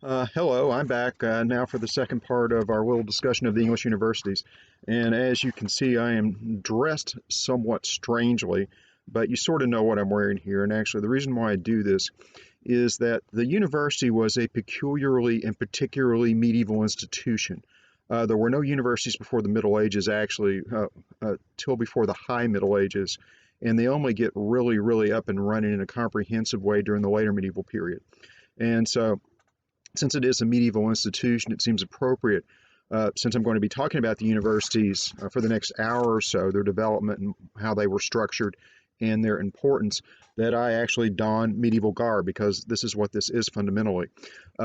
Hello, I'm back now for the second part of our little discussion of the English universities. And as you can see, I am dressed somewhat strangely, but you sort of know what I'm wearing here. And actually, the reason why I do this is that the university was a peculiarly and particularly medieval institution. There were no universities before the Middle Ages, actually, till before the High Middle Ages, and they only get really, really up and running in a comprehensive way during the later medieval period. And so, since it is a medieval institution, it seems appropriate, since I'm going to be talking about the universities for the next hour or so, their development and how they were structured and their importance, that I actually don medieval garb because this is what this is fundamentally.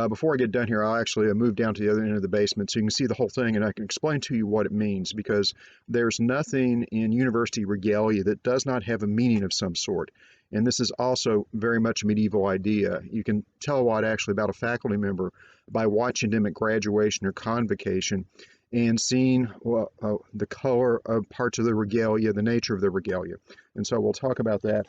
Before I get done here, I'll actually move down to the other end of the basement so you can see the whole thing and I can explain to you what it means, because there's nothing in university regalia that does not have a meaning of some sort. And this is also very much a medieval idea. You can tell a lot actually about a faculty member by watching them at graduation or convocation and seeing the color of parts of the regalia, the nature of the regalia. And so we'll talk about that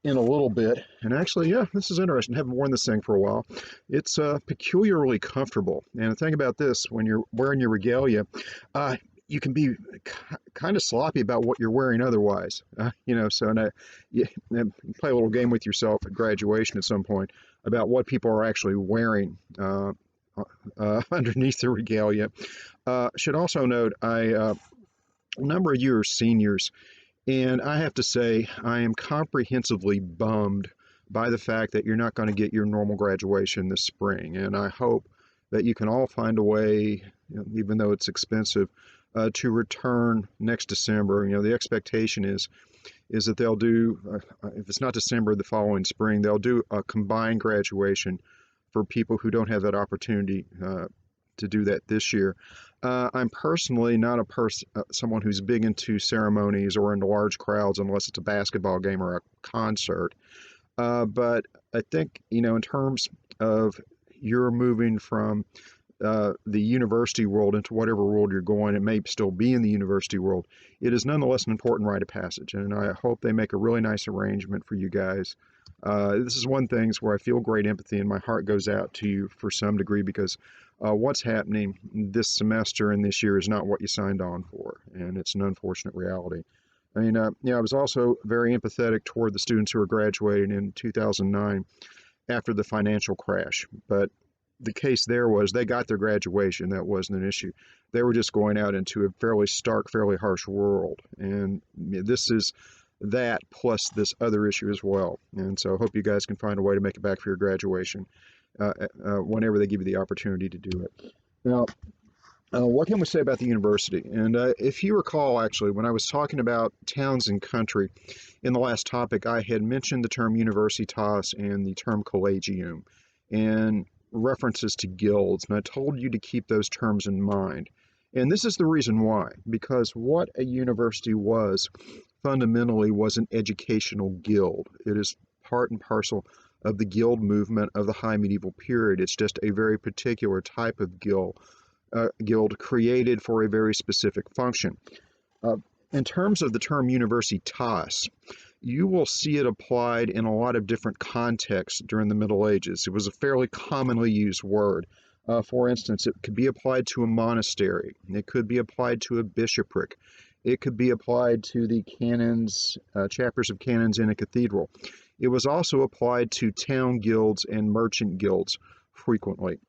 in a little bit. And actually, yeah, this is interesting. I haven't worn this thing for a while. It's peculiarly comfortable. And the thing about this, when you're wearing your regalia, you can be kind of sloppy about what you're wearing otherwise. So you play a little game with yourself at graduation at some point about what people are actually wearing underneath the regalia. Should also note, a number of you are seniors, and I have to say, I am comprehensively bummed by the fact that you're not going to get your normal graduation this spring. And I hope that you can all find a way, even though it's expensive, to return next December. The expectation is that they'll do, if it's not December, the following spring, they'll do a combined graduation for people who don't have that opportunity to do that this year. I'm personally not someone who's big into ceremonies or into large crowds unless it's a basketball game or a concert. But I think, in terms of you're moving from the university world into whatever world you're going, it may still be in the university world. It is nonetheless an important rite of passage, and I hope they make a really nice arrangement for you guys. This is one thing where I feel great empathy, and my heart goes out to you for some degree, because what's happening this semester and this year is not what you signed on for, and it's an unfortunate reality. I mean, I was also very empathetic toward the students who were graduating in 2009 after the financial crash, but the case there was they got their graduation. That wasn't an issue. They were just going out into a fairly stark, fairly harsh world. And this is that plus this other issue as well. And so I hope you guys can find a way to make it back for your graduation whenever they give you the opportunity to do it. Now, what can we say about the university? And if you recall, actually, when I was talking about towns and country in the last topic, I had mentioned the term universitas and the term collegium, and references to guilds, and I told you to keep those terms in mind. And this is the reason why, because what a university was fundamentally was an educational guild. It is part and parcel of the guild movement of the high medieval period. It's just a very particular type of guild created for a very specific function. In terms of the term universitas, you will see it applied in a lot of different contexts during the Middle Ages. It was a fairly commonly used word. For instance, it could be applied to a monastery. It could be applied to a bishopric. It could be applied to the canons, chapters of canons in a cathedral. It was also applied to town guilds and merchant guilds frequently.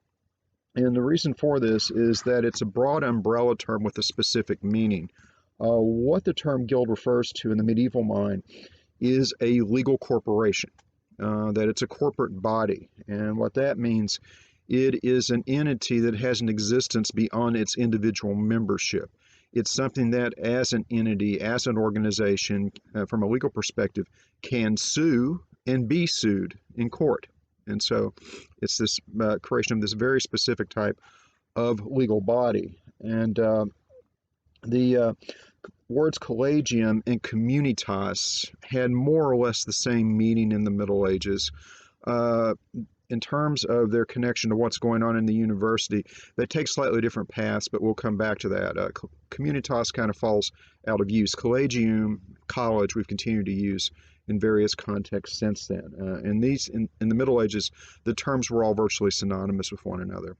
And the reason for this is that it's a broad umbrella term with a specific meaning. What the term guild refers to in the medieval mind is a legal corporation, that it's a corporate body. And what that means, it is an entity that has an existence beyond its individual membership. It's something that, as an entity, as an organization, from a legal perspective, can sue and be sued in court. And so it's this creation of this very specific type of legal body. And the words collegium and communitas had more or less the same meaning in the Middle Ages. In terms of their connection to what's going on in the university, they take slightly different paths, but we'll come back to that. Communitas kind of falls out of use. Collegium, college, we've continued to use in various contexts since then. In the Middle Ages, the terms were all virtually synonymous with one another.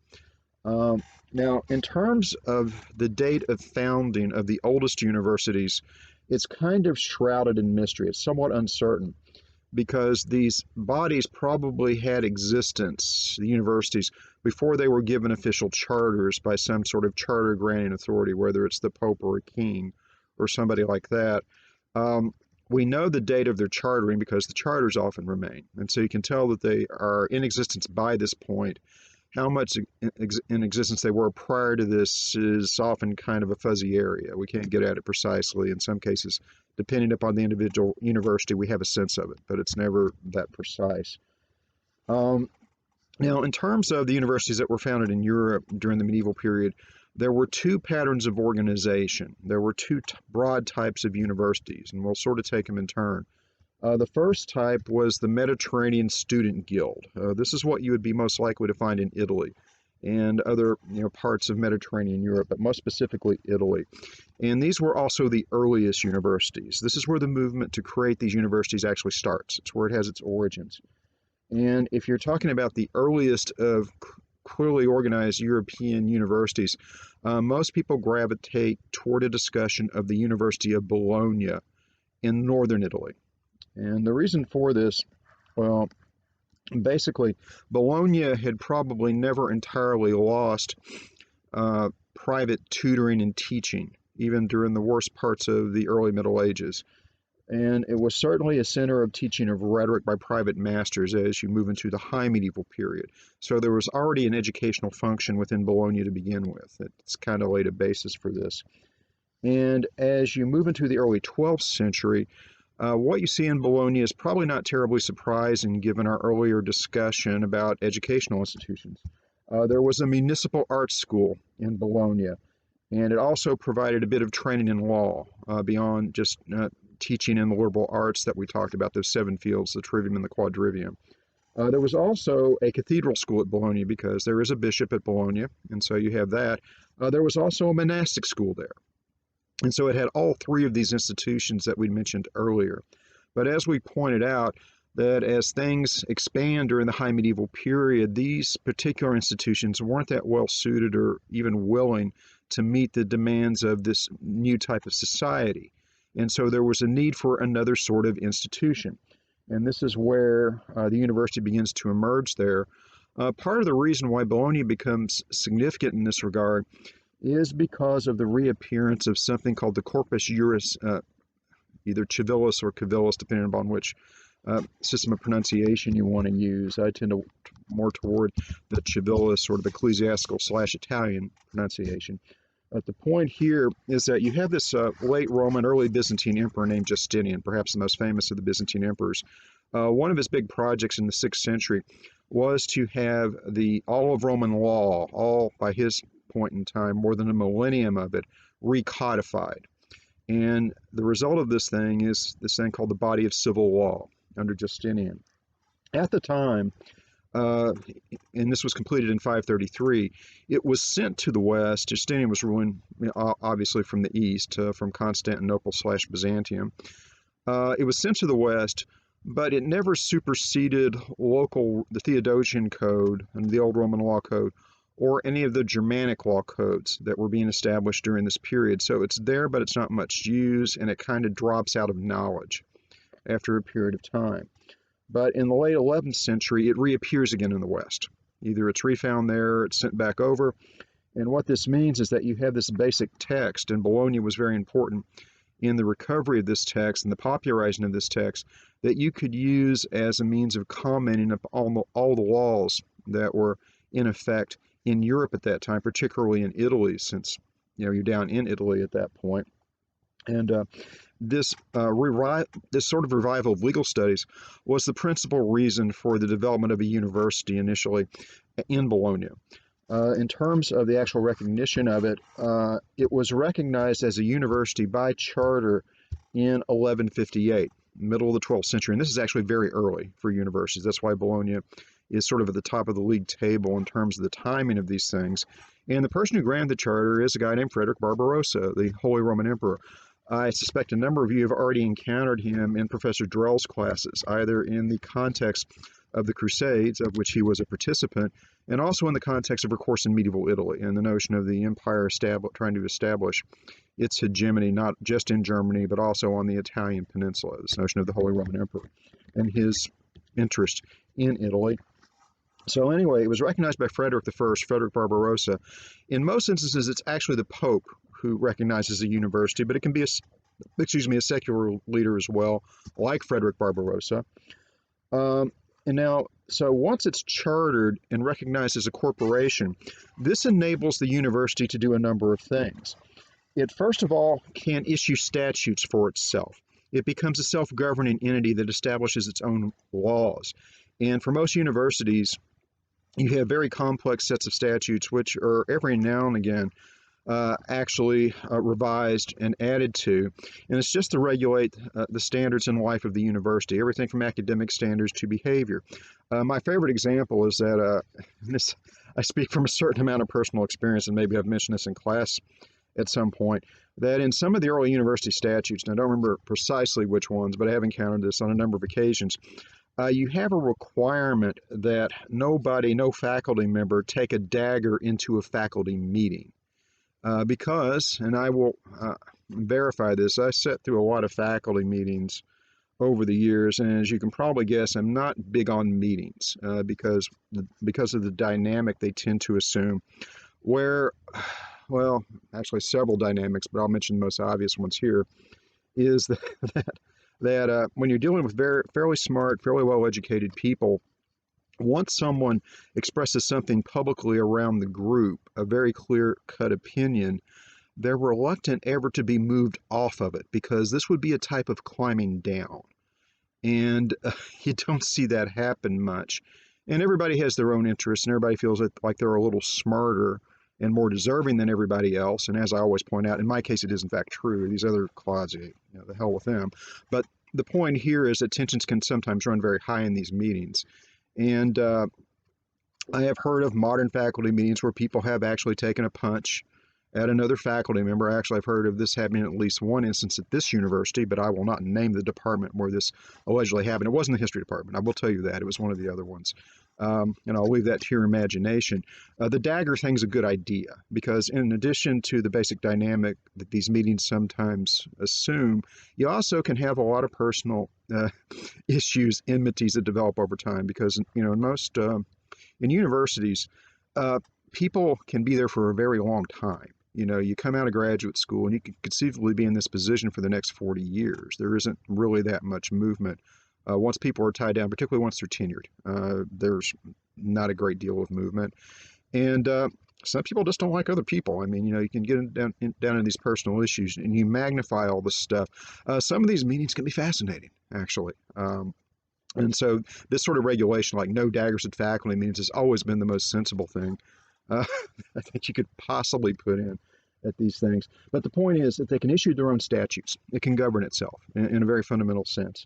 Now, in terms of the date of founding of the oldest universities, it's kind of shrouded in mystery. It's somewhat uncertain because these bodies probably had existence, the universities, before they were given official charters by some sort of charter granting authority, whether it's the Pope or a king or somebody like that. We know the date of their chartering because the charters often remain. And so you can tell that they are in existence by this point. How much in existence they were prior to this is often kind of a fuzzy area. We can't get at it precisely. In some cases, depending upon the individual university, we have a sense of it, but it's never that precise. Now, in terms of the universities that were founded in Europe during the medieval period, there were two patterns of organization. There were two broad types of universities, and we'll sort of take them in turn. The first type was the Mediterranean Student Guild. This is what you would be most likely to find in Italy and other parts of Mediterranean Europe, but most specifically Italy. And these were also the earliest universities. This is where the movement to create these universities actually starts. It's where it has its origins. And if you're talking about the earliest of clearly organized European universities, most people gravitate toward a discussion of the University of Bologna in northern Italy. And the reason for this, well, basically, Bologna had probably never entirely lost private tutoring and teaching, even during the worst parts of the early Middle Ages. And it was certainly a center of teaching of rhetoric by private masters as you move into the high medieval period. So there was already an educational function within Bologna to begin with. It's kind of laid a basis for this. And as you move into the early 12th century, what you see in Bologna is probably not terribly surprising given our earlier discussion about educational institutions. There was a municipal arts school in Bologna, and it also provided a bit of training in law beyond just teaching in the liberal arts that we talked about, those 7 fields, the trivium and the quadrivium. There was also a cathedral school at Bologna because there is a bishop at Bologna, and so you have that. There was also a monastic school there. And so it had all 3 of these institutions that we mentioned earlier. But as we pointed out, that as things expand during the high medieval period, these particular institutions weren't that well suited or even willing to meet the demands of this new type of society. And so there was a need for another sort of institution. And this is where the university begins to emerge there. Part of the reason why Bologna becomes significant in this regard is because of the reappearance of something called the Corpus Juris, either Civilis or Civilis, depending upon which system of pronunciation you want to use. I tend to more toward the Civilis, sort of ecclesiastical/Italian pronunciation. But the point here is that you have this late Roman, early Byzantine emperor named Justinian, perhaps the most famous of the Byzantine emperors. One of his big projects in the 6th century was to have all of Roman law, all by his point in time, more than a millennium of it, recodified. And the result of this thing is this thing called the body of civil law under Justinian. At the time, and this was completed in 533, it was sent to the west. Justinian was ruling, obviously, from the east, from Constantinople/Byzantium. It was sent to the west, but it never superseded the Theodosian Code and the Old Roman Law Code, or any of the Germanic law codes that were being established during this period. So it's there, but it's not much used, and it kind of drops out of knowledge after a period of time. But in the late 11th century, it reappears again in the West. Either it's refound there, it's sent back over. And what this means is that you have this basic text, and Bologna was very important in the recovery of this text and the popularizing of this text, that you could use as a means of commenting on all the laws that were in effect in Europe at that time, particularly in Italy, since you're down in Italy at that point. And this sort of revival of legal studies was the principal reason for the development of a university initially in Bologna. In terms of the actual recognition of it, it was recognized as a university by charter in 1158, middle of the 12th century. And this is actually very early for universities. That's why Bologna is sort of at the top of the league table in terms of the timing of these things. And the person who granted the charter is a guy named Frederick Barbarossa, the Holy Roman Emperor. I suspect a number of you have already encountered him in Professor Drell's classes, either in the context of the Crusades, of which he was a participant, and also in the context of her course in medieval Italy and the notion of the empire trying to establish its hegemony not just in Germany but also on the Italian peninsula, this notion of the Holy Roman Emperor and his interest in Italy. So anyway, it was recognized by Frederick I, Frederick Barbarossa. In most instances, it's actually the Pope who recognizes a university, but it can be a secular leader as well, like Frederick Barbarossa. And now, so once it's chartered and recognized as a corporation, this enables the university to do a number of things. It, first of all, can issue statutes for itself. It becomes a self-governing entity that establishes its own laws. And for most universities, you have very complex sets of statutes which are every now and again actually revised and added to. And it's just to regulate the standards and life of the university, everything from academic standards to behavior. My favorite example is that I speak from a certain amount of personal experience, and maybe I've mentioned this in class at some point, that in some of the early university statutes, and I don't remember precisely which ones, but I have encountered this on a number of occasions, you have a requirement that no faculty member take a dagger into a faculty meeting. Because, and I will verify this, I sat through a lot of faculty meetings over the years, and as you can probably guess, I'm not big on meetings because of the dynamic they tend to assume, where, well, actually several dynamics, but I'll mention the most obvious ones here, is that when you're dealing with fairly smart, fairly well-educated people, once someone expresses something publicly around the group, a very clear-cut opinion, they're reluctant ever to be moved off of it because this would be a type of climbing down. And you don't see that happen much. And everybody has their own interests, and everybody feels like they're a little smarter and more deserving than everybody else. And as I always point out, in my case, it is in fact true. These other clods, the hell with them. But the point here is that tensions can sometimes run very high in these meetings. And I have heard of modern faculty meetings where people have actually taken a punch at another faculty member. Actually, I've heard of this happening at least one instance at this university, but I will not name the department where this allegedly happened. It wasn't the history department. I will tell you that. It was one of the other ones. And I'll leave that to your imagination. The dagger thing's a good idea because in addition to the basic dynamic that these meetings sometimes assume, you also can have a lot of personal issues, enmities that develop over time because, in most, in universities, people can be there for a very long time. You come out of graduate school and you could conceivably be in this position for the next 40 years. There isn't really that much movement. Once people are tied down, particularly once they're tenured, there's not a great deal of movement. And some people just don't like other people. I mean, you can get down into these personal issues and you magnify all this stuff. Some of these meetings can be fascinating, actually. And so this sort of regulation, like no daggers at faculty meetings, has always been the most sensible thing I think you could possibly put in at these things. But the point is that they can issue their own statutes. It can govern itself in a very fundamental sense.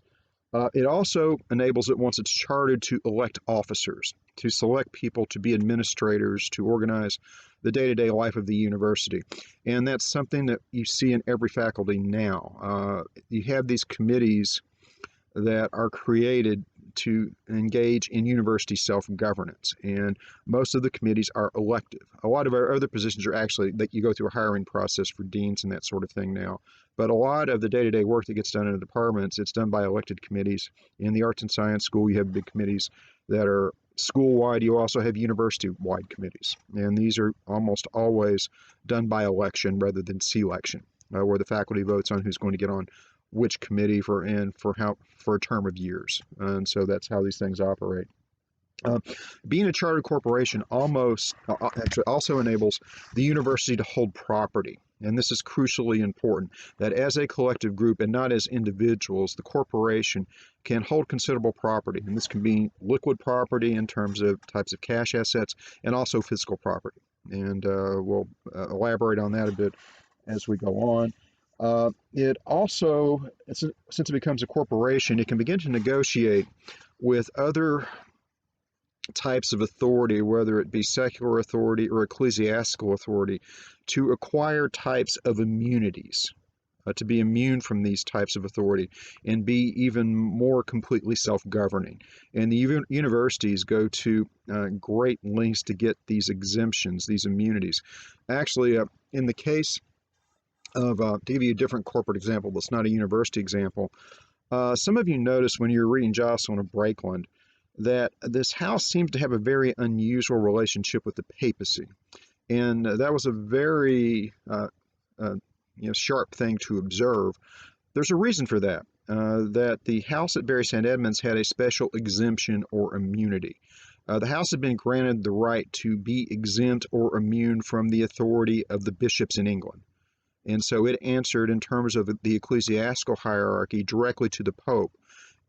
It also enables it, once it's chartered, to elect officers, to select people to be administrators, to organize the day-to-day life of the university. And that's something that you see in every faculty now. You have these committees that are created to engage in university self-governance, and most of the committees are elective. A lot of our other positions are actually that you go through a hiring process for deans and that sort of thing now, but a lot of the day-to-day work that gets done in the departments, it's done by elected committees. In the arts and science school, you have big committees that are school-wide. You also have university-wide committees, and these are almost always done by election rather than selection, where the faculty votes on who's going to get on which committee for a term of years. And so that's how these things operate. Being a chartered corporation actually also enables the university to hold property. And this is crucially important, that as a collective group and not as individuals, the corporation can hold considerable property. And this can be liquid property in terms of types of cash assets and also physical property. And we'll elaborate on that a bit as we go on. It also, since it becomes a corporation, it can begin to negotiate with other types of authority, whether it be secular authority or ecclesiastical authority, to acquire types of immunities to be immune from these types of authority and be even more completely self-governing. And the universities go to great lengths to get these exemptions, these immunities. Actually, in the case of, to give you a different corporate example that's not a university example, some of you noticed when you were reading Jocelyn of Brakeland that this house seems to have a very unusual relationship with the papacy. And that was a very sharp thing to observe. There's a reason for that, that the house at Bury St. Edmunds had a special exemption or immunity. The house had been granted the right to be exempt or immune from the authority of the bishops in England. And so it answered in terms of the ecclesiastical hierarchy directly to the Pope.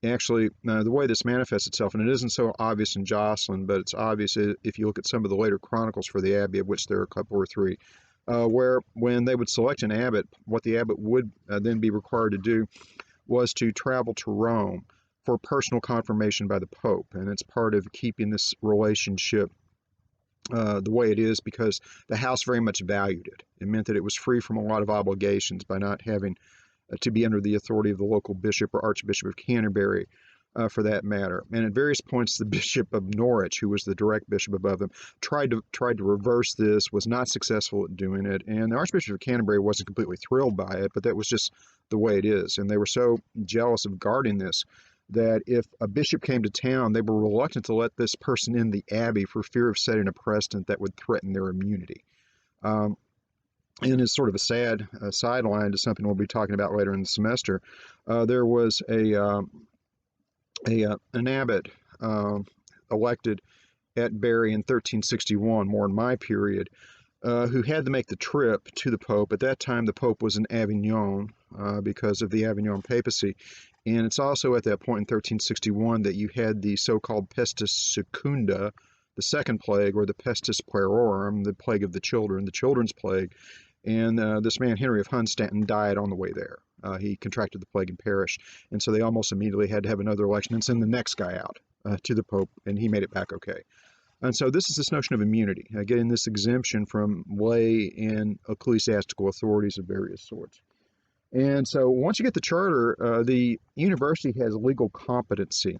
Actually, the way this manifests itself, and it isn't so obvious in Jocelyn, but it's obvious if you look at some of the later chronicles for the abbey, of which there are a couple or three, where when they would select an abbot, what the abbot would then be required to do was to travel to Rome for personal confirmation by the Pope. And it's part of keeping this relationship the way it is because the house very much valued it. It meant that it was free from a lot of obligations by not having to be under the authority of the local bishop or Archbishop of Canterbury, for that matter. And at various points, the Bishop of Norwich, who was the direct bishop above them, tried to reverse this, was not successful at doing it. And the Archbishop of Canterbury wasn't completely thrilled by it, but that was just the way it is. And they were so jealous of guarding this that if a bishop came to town, they were reluctant to let this person in the abbey for fear of setting a precedent that would threaten their immunity. And as sort of a sad sideline to something we'll be talking about later in the semester, there was an abbot elected at Bury in 1361, more in my period, who had to make the trip to the Pope. At that time, the Pope was in Avignon because of the Avignon papacy. And it's also at that point in 1361 that you had the so-called Pestis Secunda, the second plague, or the Pestis Puerorum, the plague of the children, the children's plague. And this man, Henry of Hunstanton, died on the way there. He contracted the plague and perished. And so they almost immediately had to have another election and send the next guy out to the Pope, and he made it back okay. And so this is this notion of immunity, getting this exemption from lay and ecclesiastical authorities of various sorts. And so once you get the charter, the university has legal competency.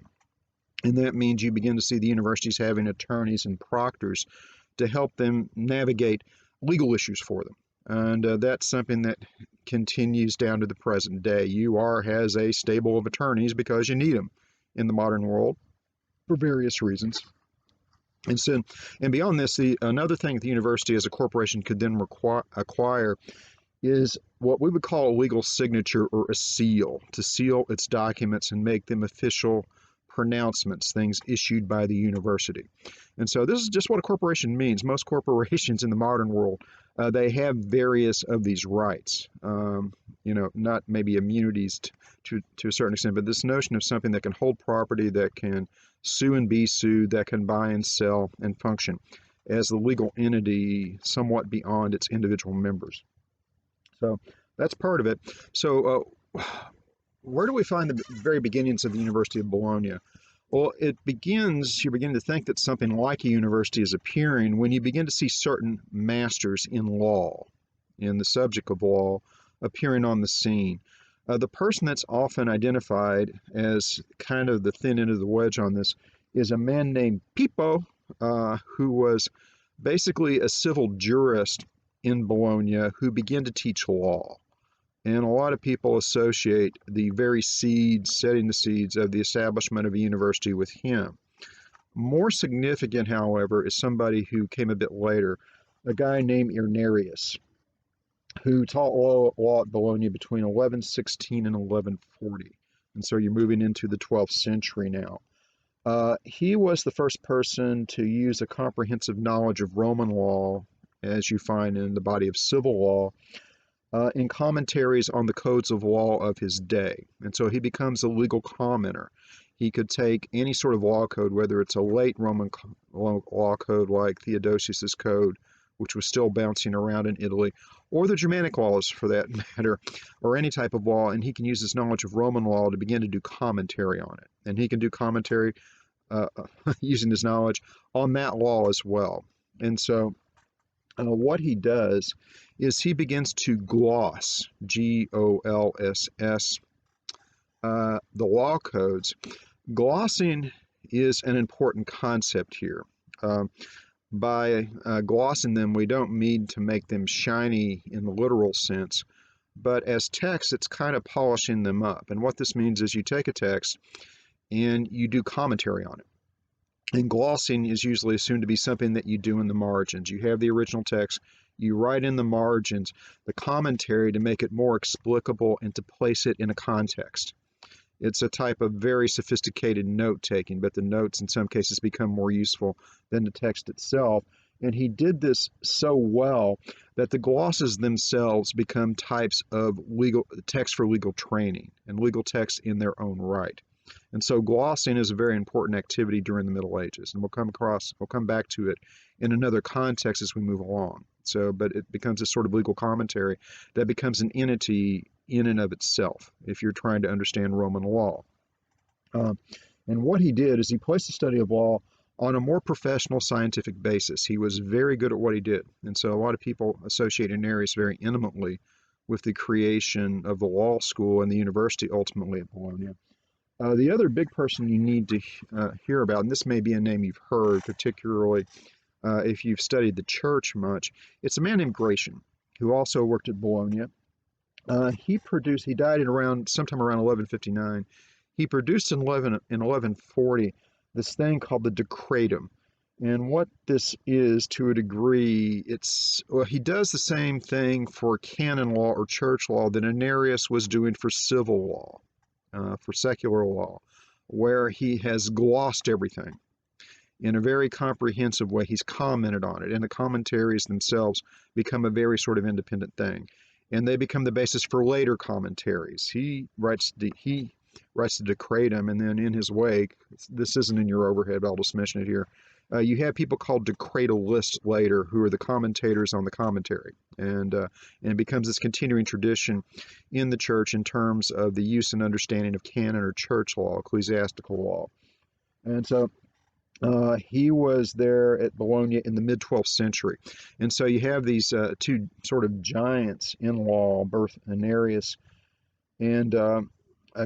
And that means you begin to see the universities having attorneys and proctors to help them navigate legal issues for them. And that's something that continues down to the present day. UR has a stable of attorneys because you need them in the modern world for various reasons. And so, and beyond this, another thing the university as a corporation could then acquire is what we would call a legal signature or a seal, to seal its documents and make them official pronouncements, things issued by the university. And so this is just what a corporation means. Most corporations in the modern world, they have various of these rights, not maybe immunities to a certain extent, but this notion of something that can hold property, that can sue and be sued, that can buy and sell and function as the legal entity somewhat beyond its individual members. So that's part of it. So where do we find the very beginnings of the University of Bologna? Well, you begin to think that something like a university is appearing when you begin to see certain masters in law, in the subject of law, appearing on the scene. The person that's often identified as kind of the thin end of the wedge on this is a man named Pippo, who was basically a civil jurist in Bologna who began to teach law. And a lot of people associate the very seeds, setting the seeds of the establishment of a university with him. More significant, however, is somebody who came a bit later, a guy named Irnerius, who taught law at Bologna between 1116 and 1140. And so you're moving into the 12th century now. He was the first person to use a comprehensive knowledge of Roman law, as you find in the body of civil law, in commentaries on the codes of law of his day. And so he becomes a legal commenter. He could take any sort of law code, whether it's a late Roman law code like Theodosius's code, which was still bouncing around in Italy, or the Germanic laws for that matter, or any type of law, and he can use his knowledge of Roman law to begin to do commentary on it. And he can do commentary using his knowledge on that law as well. And so what he does is he begins to gloss, G-O-L-S-S, the law codes. Glossing is an important concept here. Um, by glossing them, we don't mean to make them shiny in the literal sense, but as text, it's kind of polishing them up. And what this means is you take a text and you do commentary on it. And glossing is usually assumed to be something that you do in the margins. You have the original text, you write in the margins the commentary to make it more explicable and to place it in a context. It's a type of very sophisticated note taking, but the notes in some cases become more useful than the text itself. And he did this so well that the glosses themselves become types of legal text for legal training and legal text in their own right. And so glossing is a very important activity during the Middle Ages, and we'll come back to it in another context as we move along. So, but it becomes a sort of legal commentary that becomes an entity in and of itself if you're trying to understand Roman law. Um, and what he did is he placed the study of law on a more professional scientific basis. He was very good at what he did. And so a lot of people associate Irenaeus very intimately with the creation of the law school and the university ultimately at Bologna. The other big person you need to hear about, and this may be a name you've heard, particularly if you've studied the church much, it's a man named Gratian, who also worked at Bologna. He died sometime around 1159. He produced in 1140 this thing called the Decretum. And what this is, to a degree, he does the same thing for canon law or church law that Irenaeus was doing for civil law, for secular law, where he has glossed everything in a very comprehensive way. He's commented on it, and the commentaries themselves become a very sort of independent thing, and they become the basis for later commentaries. He writes the Decretum, and then in his wake, this isn't in your overhead, but I'll just mention it here. You have people called decretalists later, who are the commentators on the commentary, and it becomes this continuing tradition in the church in terms of the use and understanding of canon or church law, ecclesiastical law. And so he was there at Bologna in the mid-12th century. And so you have these two sort of giants in law, both Irenaeus and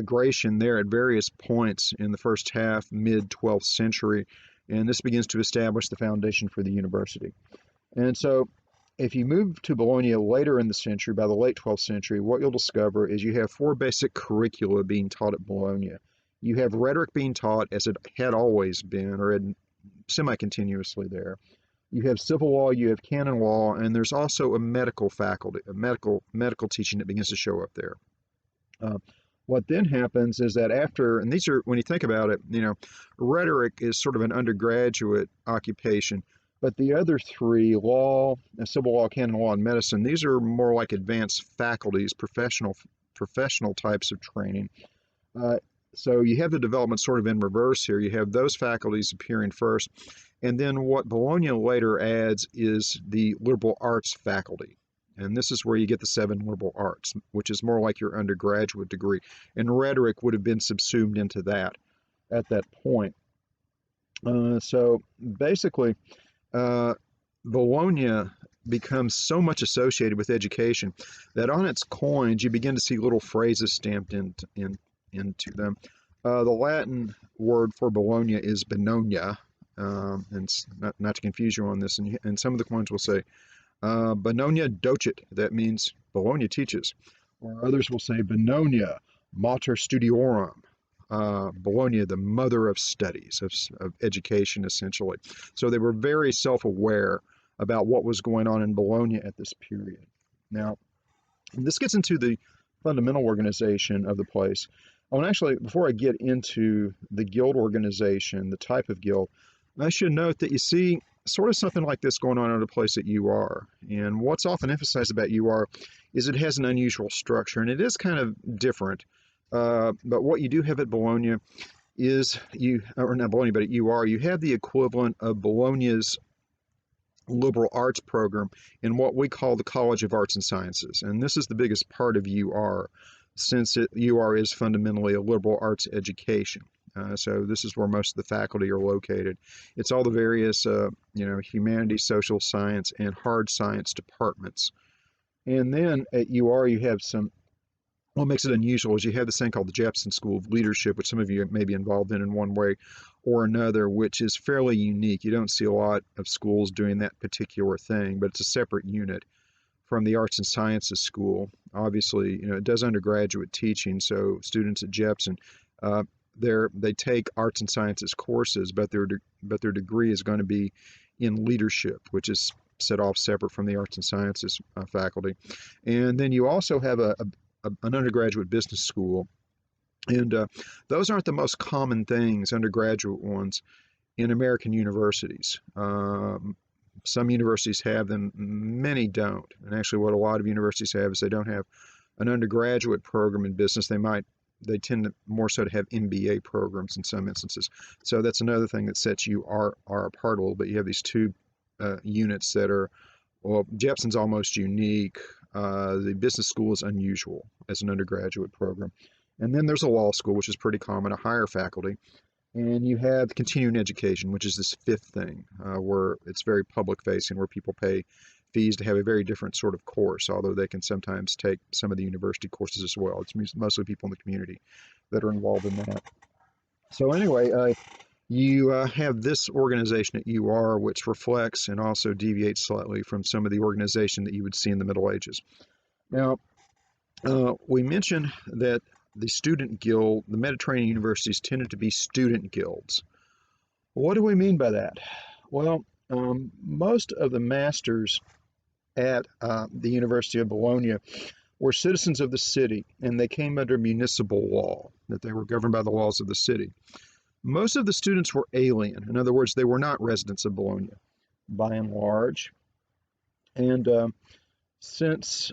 Gratian, there at various points in the first half, mid-12th century. And this begins to establish the foundation for the university. And so if you move to Bologna later in the century, by the late 12th century, what you'll discover is you have four basic curricula being taught at Bologna. You have rhetoric being taught as it had always been, or semi-continuously there. You have civil law, you have canon law, and there's also a medical faculty, a medical teaching that begins to show up there. What then happens is that and these are, when you think about it, rhetoric is sort of an undergraduate occupation, but the other three, law, civil law, canon law, and medicine, these are more like advanced faculties, professional types of training. So you have the development sort of in reverse here. You have those faculties appearing first, and then what Bologna later adds is the liberal arts faculty. And this is where you get the 7 liberal arts, which is more like your undergraduate degree. And rhetoric would have been subsumed into that at that point. So basically, Bologna becomes so much associated with education that on its coins you begin to see little phrases stamped into them. The Latin word for Bologna is Bononia, and not to confuse you on this, and some of the coins will say Bononia docet, that means Bologna teaches, or others will say Bononia mater studiorum, Bologna, the mother of studies, of education, essentially. So they were very self-aware about what was going on in Bologna at this period. Now, this gets into the fundamental organization of the place. Oh, and actually, before I get into the guild organization, the type of guild, I should note that you see sort of something like this going on at a place at UR. And what's often emphasized about UR is it has an unusual structure, and it is kind of different. But what you do have at Bologna is or not Bologna, but at UR, you have the equivalent of Bologna's liberal arts program in what we call the College of Arts and Sciences. And this is the biggest part of UR, since UR is fundamentally a liberal arts education. So this is where most of the faculty are located. It's all the various, humanities, social science, and hard science departments. And then at UR, you have some, what makes it unusual is you have this thing called the Jepson School of Leadership, which some of you may be involved in one way or another, which is fairly unique. You don't see a lot of schools doing that particular thing, but it's a separate unit from the Arts and Sciences School. Obviously, it does undergraduate teaching, so students at Jepson, uh, they take arts and sciences courses, but their degree is going to be in leadership, which is set off separate from the arts and sciences faculty. And then you also have an undergraduate business school, and those aren't the most common things, undergraduate ones, in American universities. Some universities have them, many don't. And actually, what a lot of universities have is they don't have an undergraduate program in business. They tend to more so to have MBA programs in some instances. So that's another thing that sets UR apart a little bit. You have these two units that are, well, Jepson's almost unique. The business school is unusual as an undergraduate program. And then there's a law school, which is pretty common, a higher faculty. And you have continuing education, which is this fifth thing, where it's very public facing, where people pay fees to have a very different sort of course, although they can sometimes take some of the university courses as well. It's mostly people in the community that are involved in that. So anyway, you have this organization at UR, which reflects and also deviates slightly from some of the organization that you would see in the Middle Ages. Now, we mentioned that the student guild, the Mediterranean universities tended to be student guilds. What do we mean by that? Well, most of the masters at the University of Bologna were citizens of the city, and they came under municipal law, that they were governed by the laws of the city. Most of the students were alien. In other words, they were not residents of Bologna, by and large. And since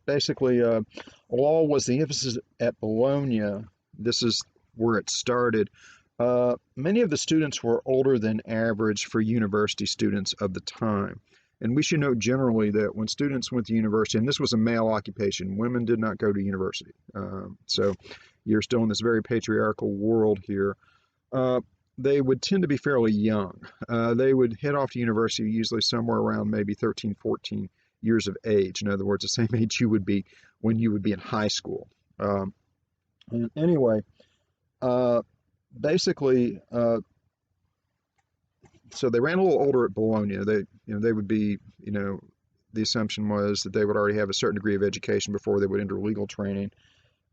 basically law was the emphasis at Bologna, this is where it started. Many of the students were older than average for university students of the time. And we should note generally that when students went to university, and this was a male occupation, women did not go to university. So you're still in this very patriarchal world here. They would tend to be fairly young. They would head off to university usually somewhere around maybe 13, 14 years of age. In other words, the same age you would be when you would be in high school. And anyway, basically, so they ran a little older at Bologna. They would be, the assumption was that they would already have a certain degree of education before they would enter legal training.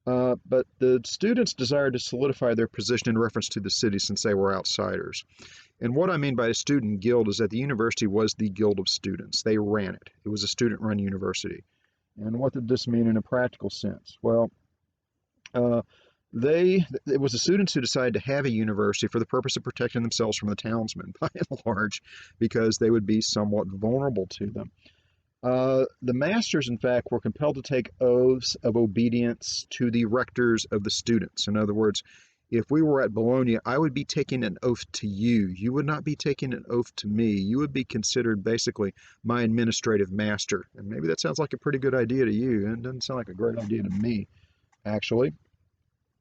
But the students desired to solidify their position in reference to the city since they were outsiders. And what I mean by a student guild is that the university was the guild of students. They ran it. It was a student-run university. And what did this mean in a practical sense? Well, it was the students who decided to have a university for the purpose of protecting themselves from the townsmen, by and large, because they would be somewhat vulnerable to them. The masters, in fact, were compelled to take oaths of obedience to the rectors of the students. In other words, if we were at Bologna, I would be taking an oath to you. You would not be taking an oath to me. You would be considered basically my administrative master. And maybe that sounds like a pretty good idea to you. And it doesn't sound like a great idea to me, actually.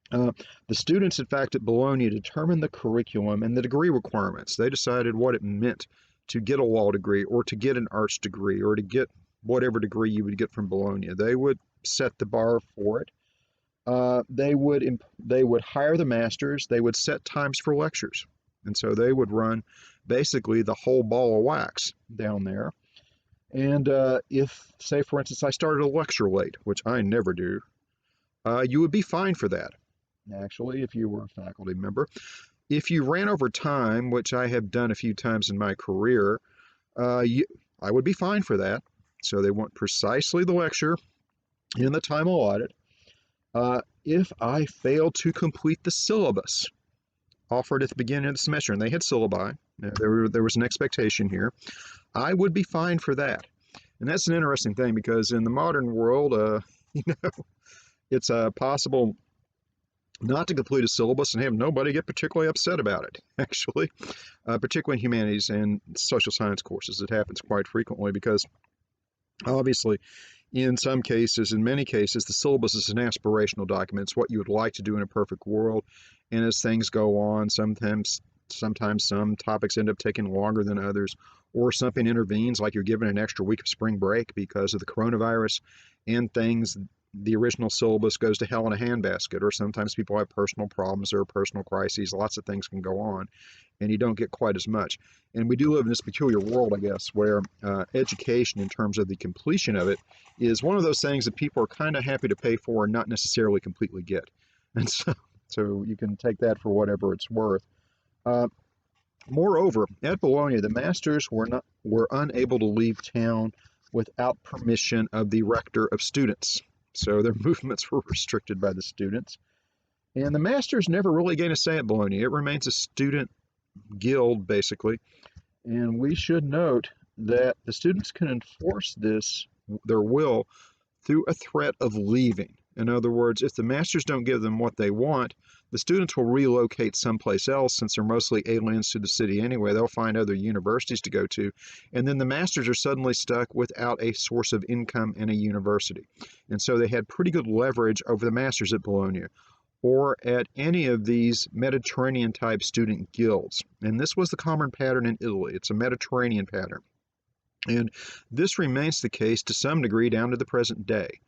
The students, in fact, at Bologna determined the curriculum and the degree requirements. They decided what it meant to get a law degree or to get an arts degree or to get whatever degree you would get from Bologna. They would set the bar for it. They would hire the masters. They would set times for lectures. And so they would run basically the whole ball of wax down there. And if, say, for instance, I started a lecture late, which I never do, you would be fined for that, actually, if you were a faculty member. If you ran over time, which I have done a few times in my career, I would be fined for that. So they want precisely the lecture in the time allotted. If I failed to complete the syllabus offered at the beginning of the semester, and they had syllabi, there was an expectation here, I would be fined for that. And that's an interesting thing because in the modern world, it's possible not to complete a syllabus and have nobody get particularly upset about it, actually, particularly in humanities and social science courses. It happens quite frequently because obviously In some cases, in many cases, the syllabus is an aspirational document. It's what you would like to do in a perfect world. And as things go on, sometimes some topics end up taking longer than others, or something intervenes, like you're given an extra week of spring break because of the coronavirus, and the original syllabus goes to hell in a handbasket, or sometimes people have personal problems or personal crises. Lots of things can go on, and you don't get quite as much. And we do live in this peculiar world, I guess, where education, in terms of the completion of it, is one of those things that people are kind of happy to pay for and not necessarily completely get. And so you can take that for whatever it's worth. Uh, Moreover, at Bologna, the masters were unable to leave town without permission of the rector of students. So their movements were restricted by the students. And the masters never really gained a say at Bologna. It remains a student guild, basically. And we should note that the students can enforce their will, through a threat of leaving. In other words, if the masters don't give them what they want, the students will relocate someplace else. Since they're mostly aliens to the city anyway, they'll find other universities to go to, and then the masters are suddenly stuck without a source of income in a university. And so they had pretty good leverage over the masters at Bologna, or at any of these Mediterranean type student guilds. And this was the common pattern in Italy. It's a Mediterranean pattern. And this remains the case to some degree down to the present day,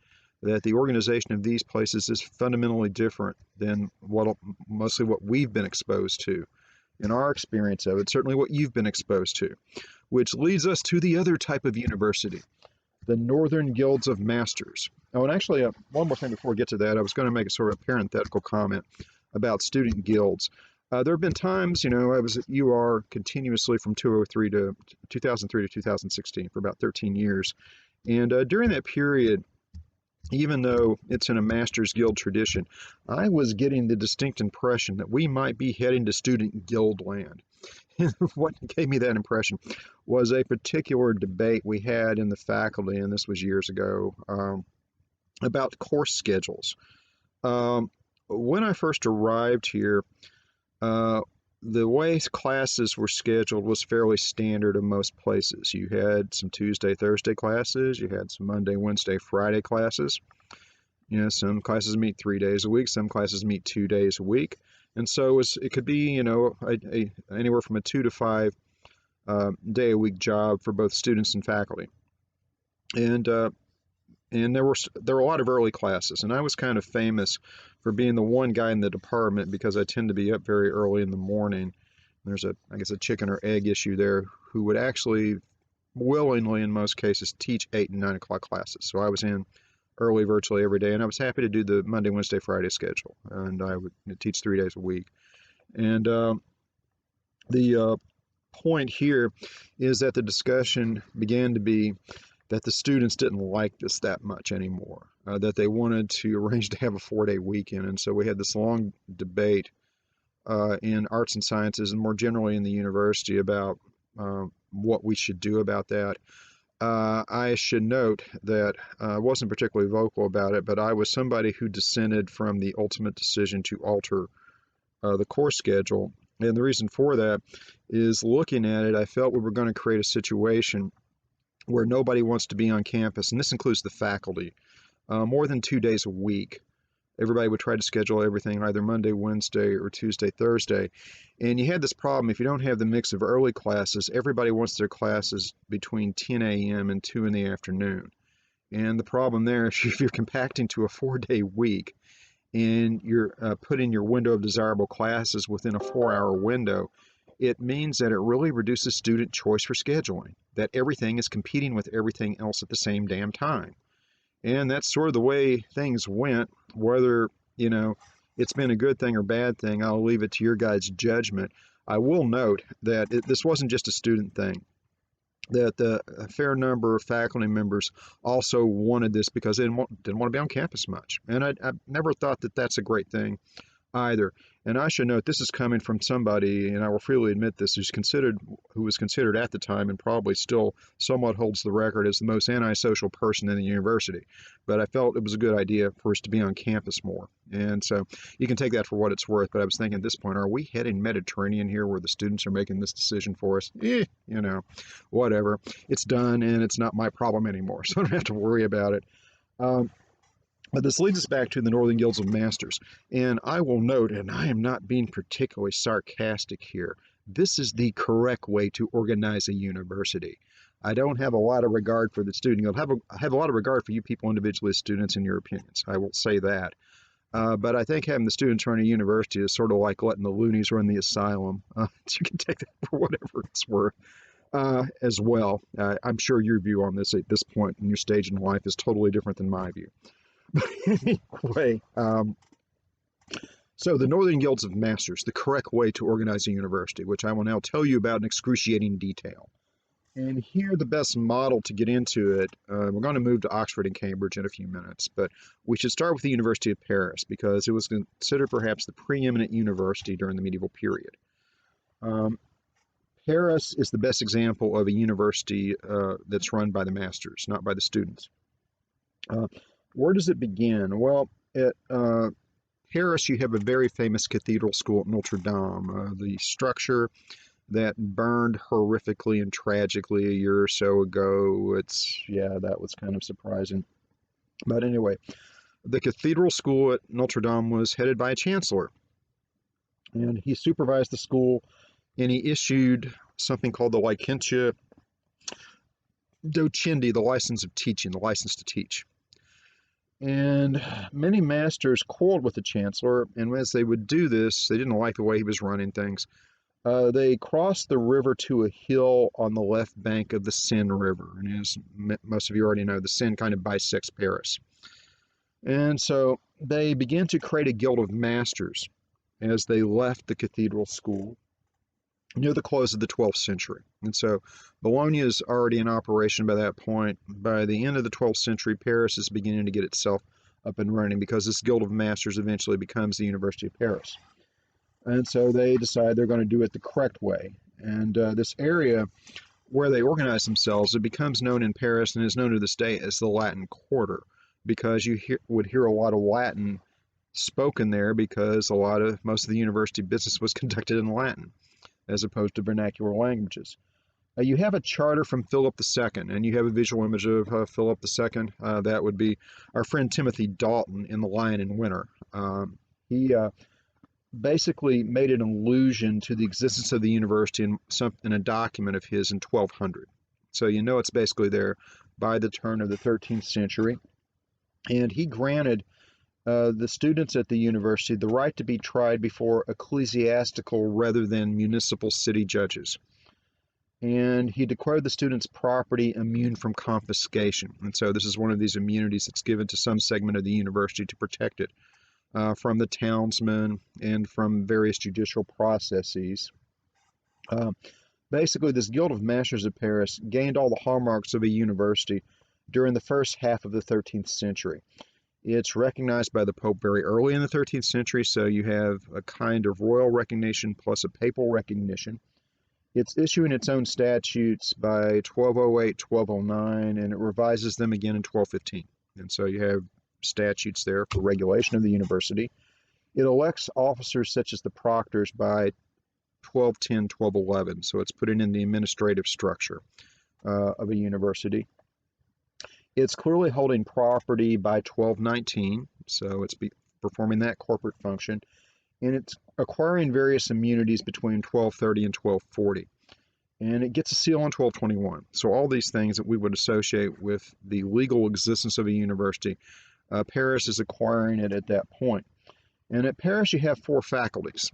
that the organization of these places is fundamentally different than mostly what we've been exposed to in our experience of it, certainly what you've been exposed to, which leads us to the other type of university, the Northern Guilds of Masters. Oh, and actually, one more thing before we get to that, I was going to make a sort of parenthetical comment about student guilds. There have been times, I was at UR continuously from 2003 to 2016 for about 13 years. And during that period, even though it's in a master's guild tradition, I was getting the distinct impression that we might be heading to student guild land. What gave me that impression was a particular debate we had in the faculty, and this was years ago, about course schedules. When I first arrived here, the way classes were scheduled was fairly standard in most places. You had some Tuesday, Thursday classes, you had some Monday, Wednesday, Friday classes. Some classes meet 3 days a week, some classes meet 2 days a week. And so it could be, anywhere from a 2 to 5 day a week job for both students and faculty. And there were a lot of early classes, and I was kind of famous for being the one guy in the department because I tend to be up very early in the morning. There's I guess a chicken or egg issue there, who would actually willingly, in most cases, teach 8 and 9 o'clock classes. So I was in early virtually every day, and I was happy to do the Monday, Wednesday, Friday schedule, and I would teach 3 days a week. And the point here is that the discussion began to be that the students didn't like this that much anymore, that they wanted to arrange to have a 4-day weekend. And so we had this long debate in arts and sciences, and more generally in the university, about what we should do about that. I should note that I wasn't particularly vocal about it, but I was somebody who dissented from the ultimate decision to alter the course schedule. And the reason for that is, looking at it, I felt we were going to create a situation where nobody wants to be on campus, and this includes the faculty, more than 2 days a week. Everybody would try to schedule everything either Monday, Wednesday, or Tuesday, Thursday. And you had this problem: if you don't have the mix of early classes, everybody wants their classes between 10 a.m. and 2 in the afternoon. And the problem there is, if you're compacting to a 4-day week and you're putting your window of desirable classes within a 4-hour window, it means that it really reduces student choice for scheduling, that everything is competing with everything else at the same damn time. And that's sort of the way things went. Whether, it's been a good thing or bad thing, I'll leave it to your guys' judgment. I will note that this wasn't just a student thing, that a fair number of faculty members also wanted this because they didn't want to be on campus much. And I never thought that that's a great thing. either. And I should note this is coming from somebody, and I will freely admit this, who was considered at the time and probably still somewhat holds the record as the most antisocial person in the university. But I felt it was a good idea for us to be on campus more. And so you can take that for what it's worth. But I was thinking at this point, are we heading Mediterranean here where the students are making this decision for us? Whatever. It's done and it's not my problem anymore. So I don't have to worry about it. Um, but this leads us back to the Northern Guilds of Masters. And I will note, and I am not being particularly sarcastic here, this is the correct way to organize a university. I don't have a lot of regard for the student guild. I have a lot of regard for you people individually as students and your opinions. I will say that. But I think having the students run a university is sort of like letting the loonies run the asylum. So you can take that for whatever it's worth as well. I'm sure your view on this at this point in your stage in life is totally different than my view. But anyway, so the Northern Guilds of Masters, the correct way to organize a university, which I will now tell you about in excruciating detail. And here, the best model to get into it, we're going to move to Oxford and Cambridge in a few minutes, but we should start with the University of Paris because it was considered perhaps the preeminent university during the medieval period. Paris is the best example of a university that's run by the masters, not by the students. Where does it begin? Well, at Paris, you have a very famous cathedral school at Notre Dame. The structure that burned horrifically and tragically a year or so ago. That was kind of surprising. But anyway, the cathedral school at Notre Dame was headed by a chancellor, and he supervised the school, and he issued something called the Licentia Docendi, the license of teaching, the license to teach. And many masters quarreled with the chancellor, and as they would do this, they didn't like the way he was running things. They crossed the river to a hill on the left bank of the Seine River. And as most of you already know, the Seine kind of bisects Paris. And so they began to create a guild of masters as they left the cathedral school near the close of the 12th century. And so Bologna is already in operation by that point. By the end of the 12th century, Paris is beginning to get itself up and running because this guild of masters eventually becomes the University of Paris. And so they decide they're going to do it the correct way. And this area where they organize themselves, it becomes known in Paris and is known to this day as the Latin Quarter because you would hear a lot of Latin spoken there because most of the university business was conducted in Latin as opposed to vernacular languages. You have a charter from Philip II, and you have a visual image of Philip II. That would be our friend Timothy Dalton in The Lion in Winter. He basically made an allusion to the existence of the university in a document of his in 1200. So you know it's basically there by the turn of the 13th century. And he granted the students at the university the right to be tried before ecclesiastical rather than municipal city judges. And he declared the students' property immune from confiscation. And so this is one of these immunities that's given to some segment of the university to protect it from the townsmen and from various judicial processes. Basically, this Guild of Masters of Paris gained all the hallmarks of a university during the first half of the 13th century. It's recognized by the Pope very early in the 13th century, so you have a kind of royal recognition plus a papal recognition. It's issuing its own statutes by 1208, 1209, and it revises them again in 1215. And so you have statutes there for regulation of the university. It elects officers such as the proctors by 1210, 1211, so it's putting in the administrative structure of a university. It's clearly holding property by 1219, so it's performing that corporate function, and it's acquiring various immunities between 1230 and 1240. And it gets a seal on 1221. So all these things that we would associate with the legal existence of a university, Paris is acquiring it at that point. And at Paris, you have 4 faculties.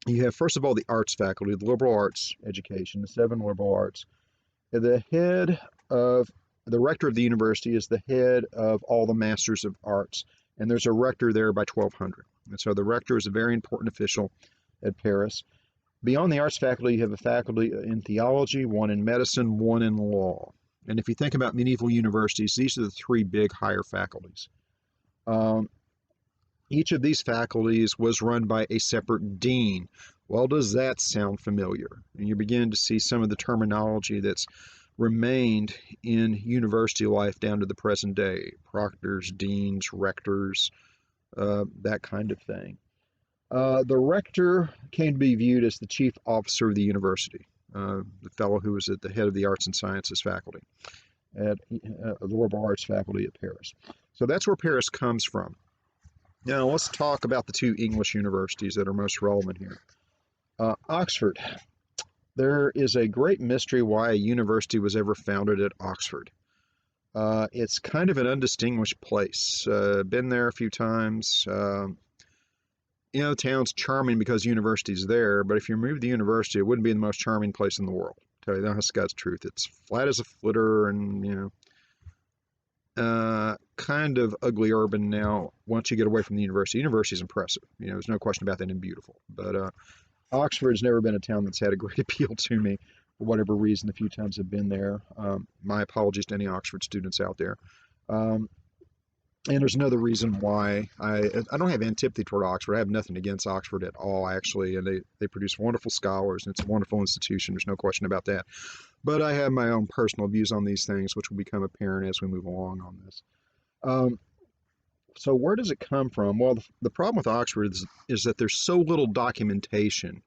You have, first of all, the arts faculty, the liberal arts education, the 7 liberal arts. The rector of the university is the head of all the masters of arts, and there's a rector there by 1200. And so the rector is a very important official at Paris. Beyond the arts faculty, you have a faculty in theology, one in medicine, one in law. And if you think about medieval universities, these are the 3 big higher faculties. Each of these faculties was run by a separate dean. Well, does that sound familiar? And you begin to see some of the terminology that's remained in university life down to the present day: proctors, deans, rectors, that kind of thing. The rector came to be viewed as the chief officer of the university, the fellow who was at the head of the arts and sciences faculty at the liberal arts faculty at Paris. So that's where Paris comes from. Now let's talk about the two English universities that are most relevant here. Oxford. There is a great mystery why a university was ever founded at Oxford. It's kind of an undistinguished place. Been there a few times. The town's charming because university's there, but if you remove the university, it wouldn't be the most charming place in the world. Tell you that's God's truth. It's flat as a flitter, and kind of ugly urban now once you get away from the university. The university is impressive. There's no question about that, and beautiful. But Oxford's never been a town that's had a great appeal to me for whatever reason. The few times I've been there. My apologies to any Oxford students out there. And there's another reason why I don't have antipathy toward Oxford. I have nothing against Oxford at all, actually, and they produce wonderful scholars, and it's a wonderful institution. There's no question about that. But I have my own personal views on these things, which will become apparent as we move along on this. So where does it come from? Well, the problem with Oxford is that there's so little documentation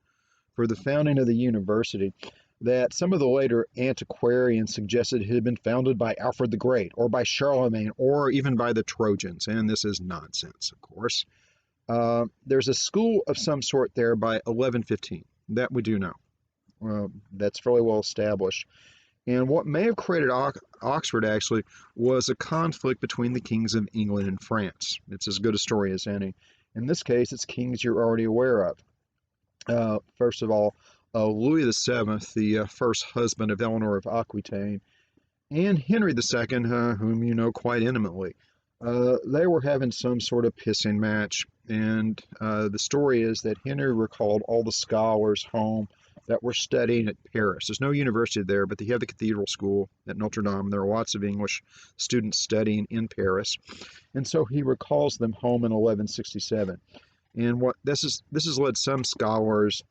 for the founding of the university that some of the later antiquarians suggested it had been founded by Alfred the Great or by Charlemagne or even by the Trojans, and this is nonsense, of course. There's a school of some sort there by 1115. That we do know. That's fairly well established. And what may have created Oxford, actually, was a conflict between the kings of England and France. It's as good a story as any. In this case, it's kings you're already aware of. First of all, Louis VII, the first husband of Eleanor of Aquitaine, and Henry II, whom you know quite intimately. They were having some sort of pissing match, and the story is that Henry recalled all the scholars home that were studying at Paris. There's no university there, but they have the cathedral school at Notre Dame. There are lots of English students studying in Paris, and so he recalls them home in 1167. And what this has led some scholars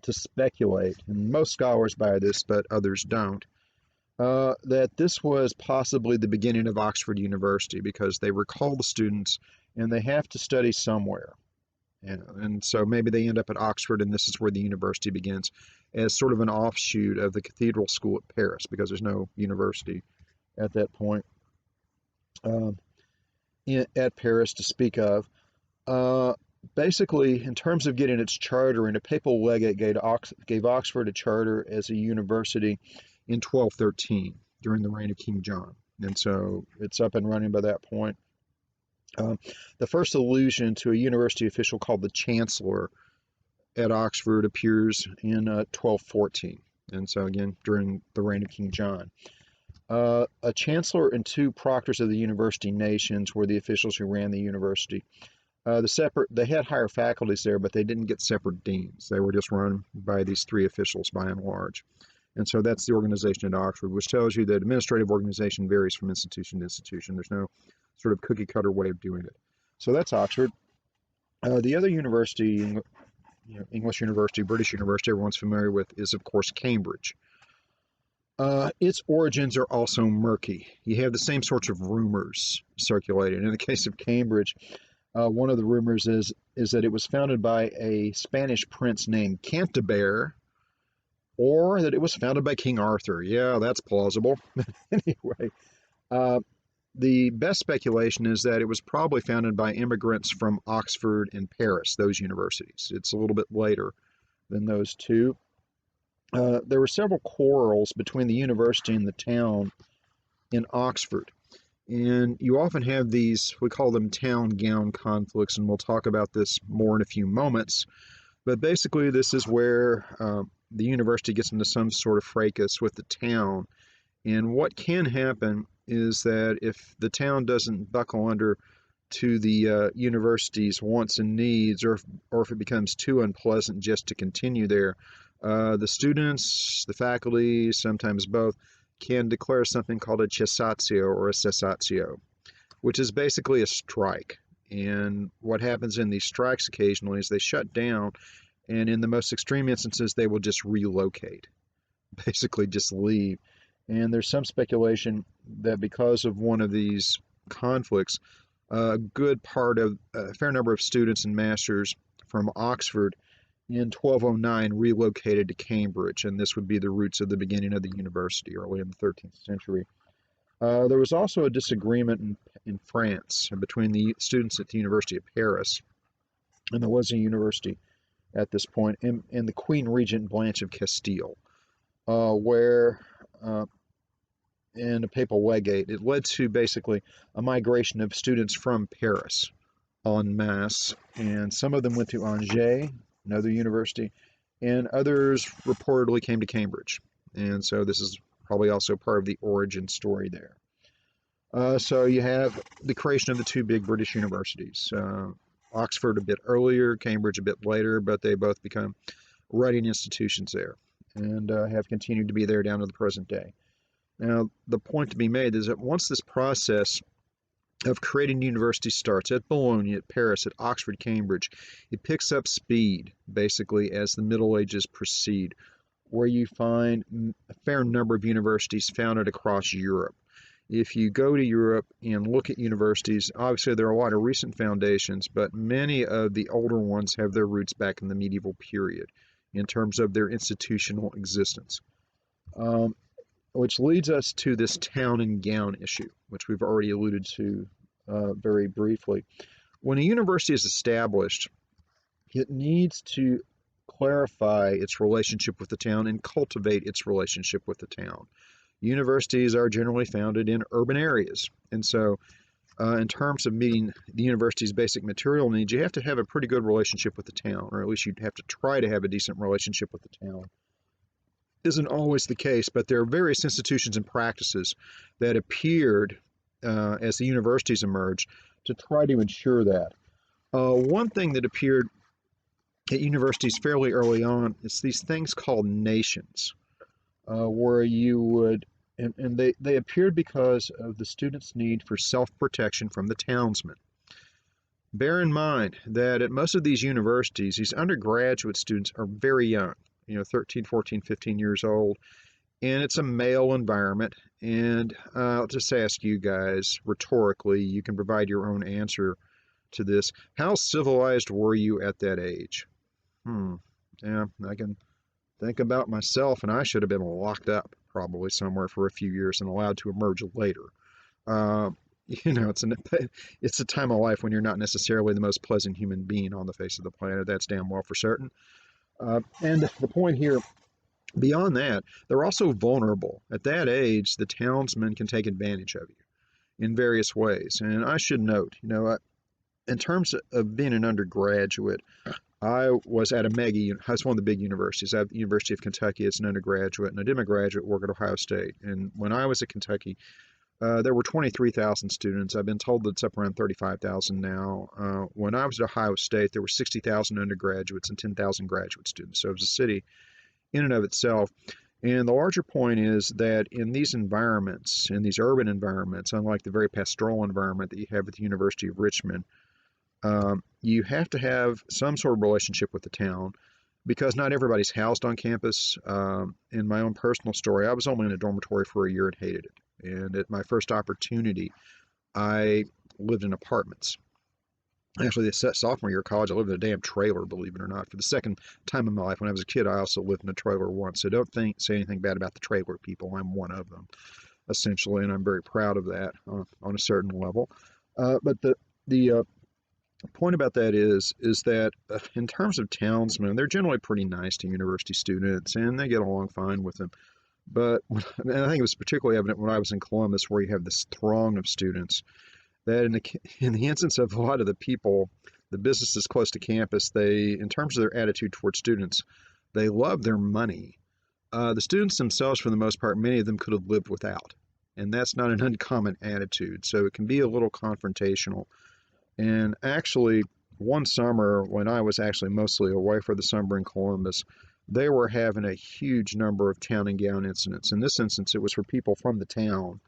to speculate, and most scholars buy this, but others don't, that this was possibly the beginning of Oxford University, because they recall the students and they have to study somewhere. And so maybe they end up at Oxford, and this is where the university begins, as sort of an offshoot of the cathedral school at Paris, because there's no university at that point at Paris to speak of. Basically, in terms of getting its charter, and a papal legate gave Oxford a charter as a university in 1213 during the reign of King John. And so it's up and running by that point. The first allusion to a university official called the Chancellor at Oxford appears in 1214. And so again, during the reign of King John. A chancellor and two proctors of the university nations were the officials who ran the university. They had higher faculties there, but they didn't get separate deans. They were just run by these three officials by and large. And so that's the organization at Oxford, which tells you that administrative organization varies from institution to institution. There's no sort of cookie cutter way of doing it. So that's Oxford. The other university, English university, British university, everyone's familiar with, is of course Cambridge. Its origins are also murky. You have the same sorts of rumors circulating. In the case of Cambridge, one of the rumors is that it was founded by a Spanish prince named Canterbury, or that it was founded by King Arthur. Yeah, that's plausible. Anyway, the best speculation is that it was probably founded by immigrants from Oxford and Paris, those universities. It's a little bit later than those two. There were several quarrels between the university and the town in Oxford. And you often have these, we call them town gown conflicts, and we'll talk about this more in a few moments. But basically, this is where the university gets into some sort of fracas with the town. And what can happen is that if the town doesn't buckle under to the university's wants and needs, or if it becomes too unpleasant just to continue there, the students, the faculty, sometimes both, can declare something called a cessatio or a cessatio, which is basically a strike. And what happens in these strikes occasionally is they shut down, and in the most extreme instances, they will just relocate, basically just leave. And there's some speculation that because of one of these conflicts, a good part of a fair number of students and masters from Oxford in 1209 relocated to Cambridge, and this would be the roots of the beginning of the university early in the 13th century. There was also a disagreement in France between the students at the University of Paris, and there was a university at this point, and the Queen Regent Blanche of Castile, where in a papal legate, it led to basically a migration of students from Paris en masse, and some of them went to Angers, another university, and others reportedly came to Cambridge. And so this is probably also part of the origin story there. So you have the creation of the two big British universities. Oxford a bit earlier, Cambridge a bit later, but they both become writing institutions there and have continued to be there down to the present day. Now, the point to be made is that once this process of creating universities starts at Bologna, at Paris, at Oxford, Cambridge, it picks up speed basically as the Middle Ages proceed, where you find a fair number of universities founded across Europe. If you go to Europe and look at universities, obviously there are a lot of recent foundations, but many of the older ones have their roots back in the medieval period in terms of their institutional existence. Which leads us to this town and gown issue, which we've already alluded to very briefly. When a university is established, it needs to clarify its relationship with the town and cultivate its relationship with the town. Universities are generally founded in urban areas, and so in terms of meeting the university's basic material needs, you have to have a pretty good relationship with the town, or at least you'd have to try to have a decent relationship with the town. Isn't always the case, but there are various institutions and practices that appeared as the universities emerged to try to ensure that. One thing that appeared at universities fairly early on is these things called nations, where you would, and they appeared because of the students' need for self-protection from the townsmen. Bear in mind that at most of these universities, these undergraduate students are very young, 13, 14, 15 years old, and it's a male environment. And I'll just ask you guys rhetorically, you can provide your own answer to this. How civilized were you at that age? Yeah, I can think about myself, and I should have been locked up probably somewhere for a few years and allowed to emerge later. It's a time of life when you're not necessarily the most pleasant human being on the face of the planet. That's damn well for certain. And the point here, beyond that, they're also vulnerable. At that age, the townsmen can take advantage of you in various ways. And I should note, in terms of being an undergraduate, I was at I was one of the big universities. I have the University of Kentucky as an undergraduate, and I did my graduate work at Ohio State. And when I was at Kentucky, there were 23,000 students. I've been told that it's up around 35,000 now. When I was at Ohio State, there were 60,000 undergraduates and 10,000 graduate students. So it was a city in and of itself. And the larger point is that in these environments, in these urban environments, unlike the very pastoral environment that you have at the University of Richmond, you have to have some sort of relationship with the town because not everybody's housed on campus. In my own personal story, I was only in a dormitory for a year and hated it. And at my first opportunity, I lived in apartments. Actually, the sophomore year of college, I lived in a damn trailer, believe it or not. For the second time in my life, when I was a kid, I also lived in a trailer once. So don't say anything bad about the trailer people. I'm one of them, essentially, and I'm very proud of that on a certain level. But the point about that is that in terms of townsmen, they're generally pretty nice to university students, and they get along fine with them. But and I think it was particularly evident when I was in Columbus, where you have this throng of students, that in the instance of a lot of the people, the businesses close to campus, in terms of their attitude towards students, they love their money. The students themselves, for the most part, many of them could have lived without, and that's not an uncommon attitude. So it can be a little confrontational. And actually, one summer when I was actually mostly away for the summer in Columbus, they were having a huge number of town and gown incidents. In this instance, it was for people from the town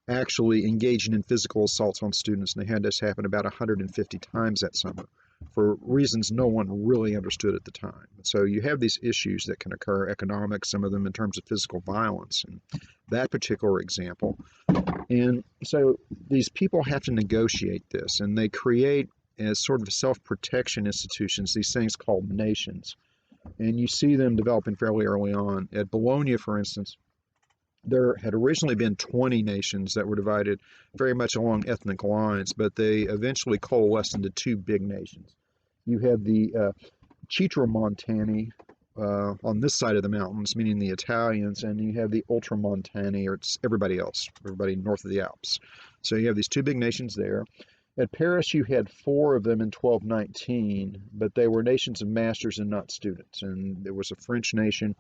actually engaging in physical assaults on students, and they had this happen about 150 times that summer for reasons no one really understood at the time. So you have these issues that can occur, economic, some of them in terms of physical violence, in that particular example. And so these people have to negotiate this, and they create, as sort of self-protection institutions, these things called nations. And you see them developing fairly early on. At Bologna, for instance, there had originally been 20 nations that were divided very much along ethnic lines, but they eventually coalesced into two big nations. You have the Chitramontani on this side of the mountains, meaning the Italians, and you have the Ultramontani, or it's everybody else, everybody north of the Alps. So you have these two big nations there. At Paris, you had four of them in 1219, but they were nations of masters and not students. And there was a French nation,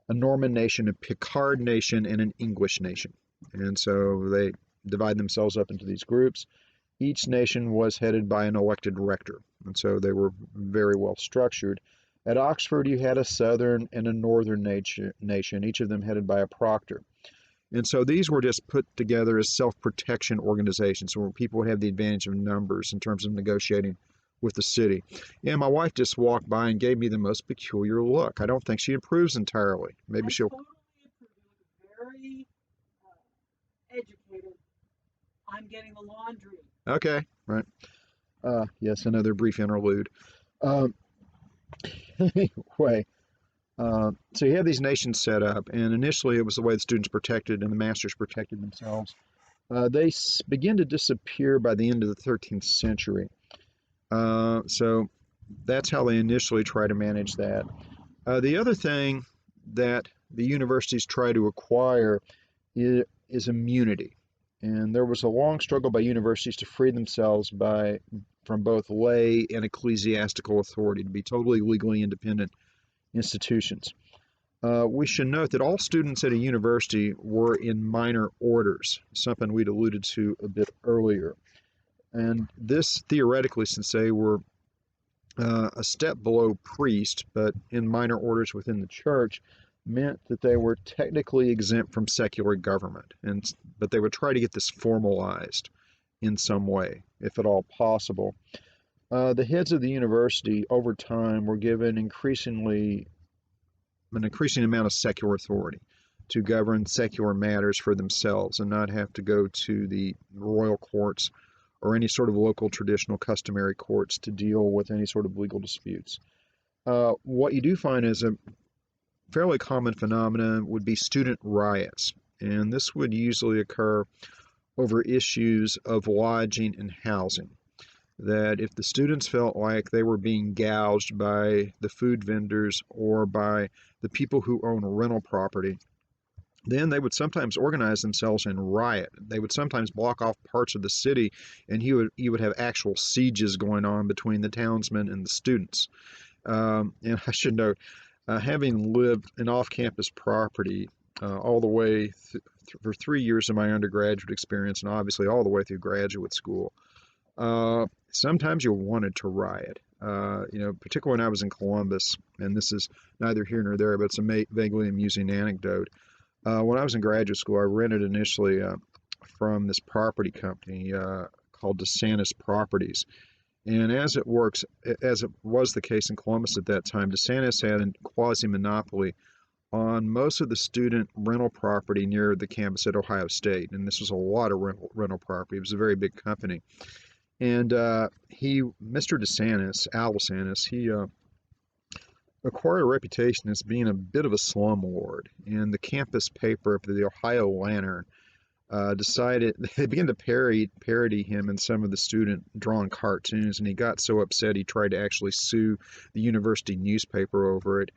a Norman nation, a Picard nation, and an English nation. And so they divide themselves up into these groups. Each nation was headed by an elected rector, and so they were very well structured. At Oxford, you had a southern and a northern nation, each of them headed by a proctor. And so these were just put together as self-protection organizations where people would have the advantage of numbers in terms of negotiating with the city. And my wife just walked by and gave me the most peculiar look. I don't think she approves entirely. Maybe I she'll. totally approve. Very educated. I'm getting the laundry. Okay, right. Yes, another brief interlude. Um, anyway, so you have these nations set up, and initially it was the way the students protected and the masters protected themselves. They begin to disappear by the end of the 13th century. So that's how they initially try to manage that. The other thing that the universities try to acquire is immunity. And there was a long struggle by universities to free themselves from both lay and ecclesiastical authority, to be totally legally independent institutions. We should note that all students at a university were in minor orders, something we'd alluded to a bit earlier. And this, theoretically, since they were a step below priest, but in minor orders within the church, meant that they were technically exempt from secular government, but they would try to get this formalized in some way, if at all possible. The heads of the university, over time, were given an increasing amount of secular authority to govern secular matters for themselves and not have to go to the royal courts or any sort of local traditional customary courts to deal with any sort of legal disputes. What you do find is a fairly common phenomenon would be student riots, and this would usually occur over issues of lodging and housing. That if the students felt like they were being gouged by the food vendors or by the people who own rental property, then they would sometimes organize themselves and riot. They would sometimes block off parts of the city, and you would have actual sieges going on between the townsmen and the students. And I should note, having lived in off-campus property all the way for 3 years of my undergraduate experience, and obviously all the way through graduate school, sometimes you wanted to riot. Particularly when I was in Columbus, and this is neither here nor there, but it's a vaguely amusing anecdote. When I was in graduate school, I rented initially from this property company called DeSantis Properties. And as it was the case in Columbus at that time, DeSantis had a quasi-monopoly on most of the student rental property near the campus at Ohio State. And this was a lot of rental property. It was a very big company. And Mr. DeSantis, Al DeSantis, he acquired a reputation as being a bit of a slumlord. And the campus paper, the Ohio Lantern, decided they began to parody him in some of the student drawn cartoons, and he got so upset he tried to actually sue the university newspaper over it.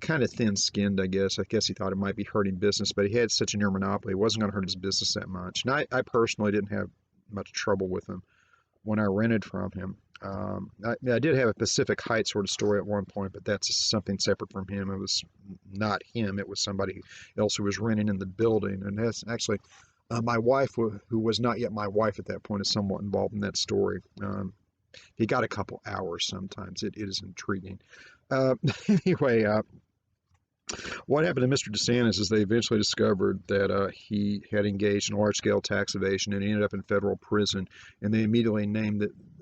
Kind of thin-skinned, I guess. I guess he thought it might be hurting business, but he had such a near monopoly, it wasn't going to hurt his business that much. And I personally didn't have much trouble with him when I rented from him. I did have a Pacific Heights sort of story at one point, but that's something separate from him. It was not him. It was somebody else who was renting in the building. And that's actually my wife, who was not yet my wife at that point, is somewhat involved in that story. He got a couple hours sometimes. It is intriguing. Uh, anyway, What happened to Mr. DeSantis is they eventually discovered that he had engaged in large-scale tax evasion and he ended up in federal prison. And they immediately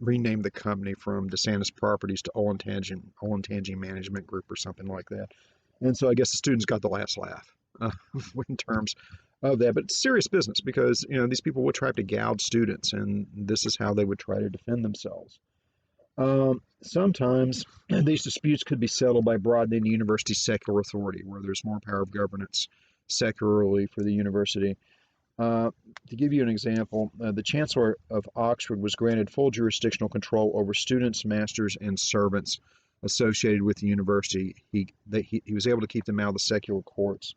renamed the company from DeSantis Properties to Olentangy Management Group or something like that. And so I guess the students got the last laugh in terms of that. But it's serious business because these people would try to gouge students, and this is how they would try to defend themselves. Sometimes these disputes could be settled by broadening the university's secular authority, where there's more power of governance secularly for the university. To give you an example, the Chancellor of Oxford was granted full jurisdictional control over students, masters, and servants associated with the university. He was able to keep them out of the secular courts.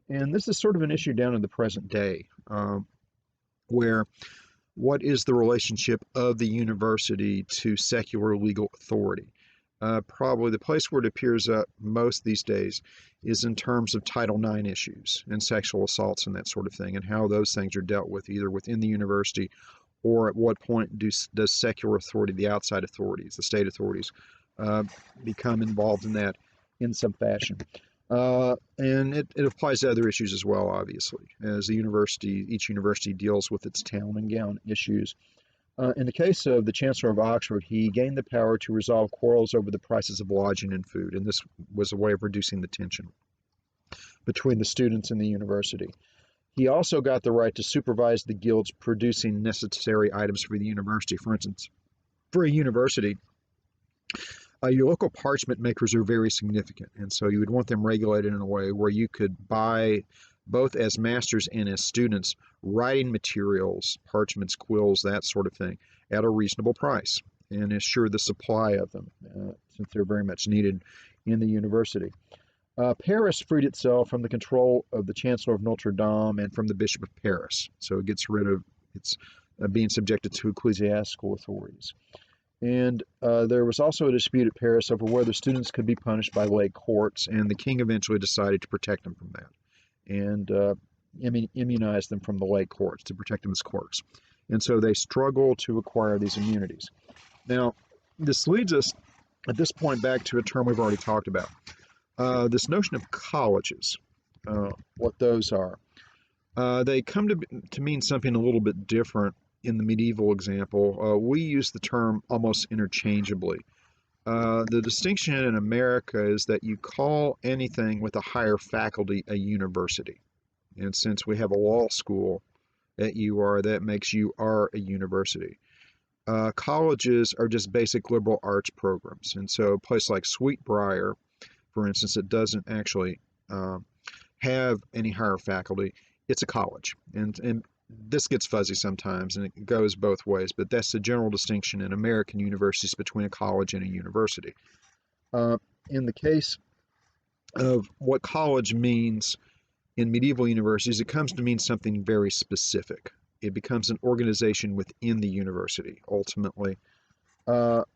And this is sort of an issue down in the present day, where what is the relationship of the university to secular legal authority? Probably the place where it appears up most these days is in terms of Title IX issues and sexual assaults and that sort of thing, and how those things are dealt with either within the university or at what point does secular authority, the outside authorities, the state authorities, become involved in that in some fashion. And it applies to other issues as well, obviously, as each university deals with its town and gown issues. In the case of the Chancellor of Oxford, he gained the power to resolve quarrels over the prices of lodging and food, and this was a way of reducing the tension between the students and the university. He also got the right to supervise the guilds producing necessary items for the university. For instance, for a university, your local parchment makers are very significant, and so you would want them regulated in a way where you could buy, both as masters and as students, writing materials, parchments, quills, that sort of thing, at a reasonable price, and assure the supply of them, since they're very much needed in the university. Paris freed itself from the control of the Chancellor of Notre Dame and from the Bishop of Paris, so it gets rid of its being subjected to ecclesiastical authorities. And there was also a dispute at Paris over whether students could be punished by lay courts, and the king eventually decided to protect them from that and immunize them from the lay courts to protect them as clerks. And so they struggle to acquire these immunities. Now, this leads us at this point back to a term we've already talked about. This notion of colleges, what those are. They come to mean something a little bit different in the medieval example. We use the term almost interchangeably. The distinction in America is that you call anything with a higher faculty a university. And since we have a law school at UR, that makes UR a university. Colleges are just basic liberal arts programs. And so a place like Sweetbriar, for instance, it doesn't actually have any higher faculty. It's a college. And this gets fuzzy sometimes, and it goes both ways, but that's the general distinction in American universities between a college and a university. In the case of what college means in medieval universities, it comes to mean something very specific. It becomes an organization within the university, ultimately.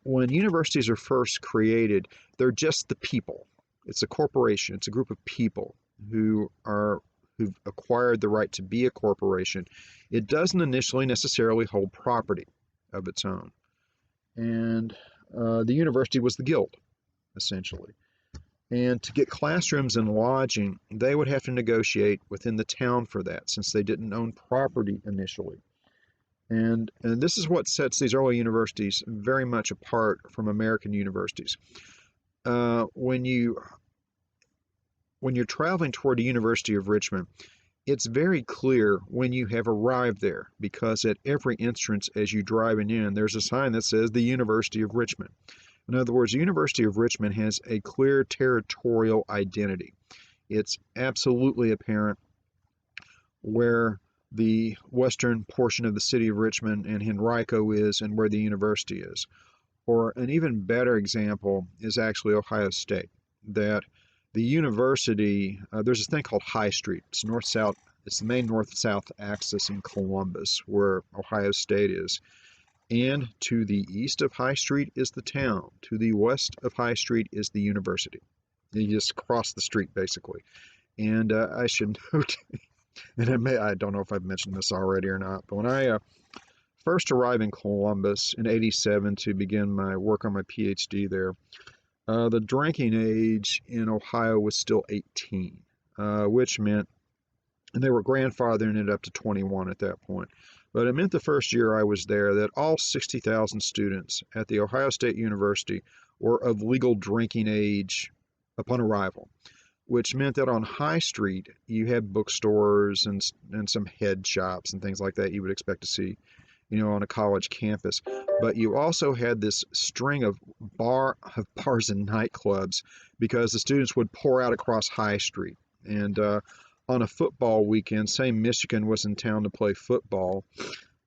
When universities are first created, they're just the people. It's a corporation. It's a group of people who've acquired the right to be a corporation. It doesn't initially necessarily hold property of its own. And the university was the guild, essentially. And to get classrooms and lodging, they would have to negotiate within the town for that, since they didn't own property initially. And this is what sets these early universities very much apart from American universities. When you're traveling toward the University of Richmond, it's very clear when you have arrived there, because at every entrance as you driving in, there's a sign that says the University of Richmond. In other words, the University of Richmond has a clear territorial identity. It's absolutely apparent where the western portion of the city of Richmond and Henrico is and where the university is. Or an even better example is actually Ohio State, that the university, there's this thing called High Street. It's north-south. It's the main north-south axis in Columbus, where Ohio State is. And to the east of High Street is the town. To the west of High Street is the university. You just cross the street, basically. And I should note, and I don't know if I've mentioned this already or not, but when I first arrived in Columbus in '87 to begin my work on my PhD there, The drinking age in Ohio was still 18, which meant, and they were grandfathering it up to 21 at that point. But it meant the first year I was there that all 60,000 students at the Ohio State University were of legal drinking age upon arrival, which meant that on High Street you had bookstores and some head shops and things like that you would expect to see, on a college campus. But you also had this string of bars and nightclubs because the students would pour out across High Street. And on a football weekend, say Michigan was in town to play football,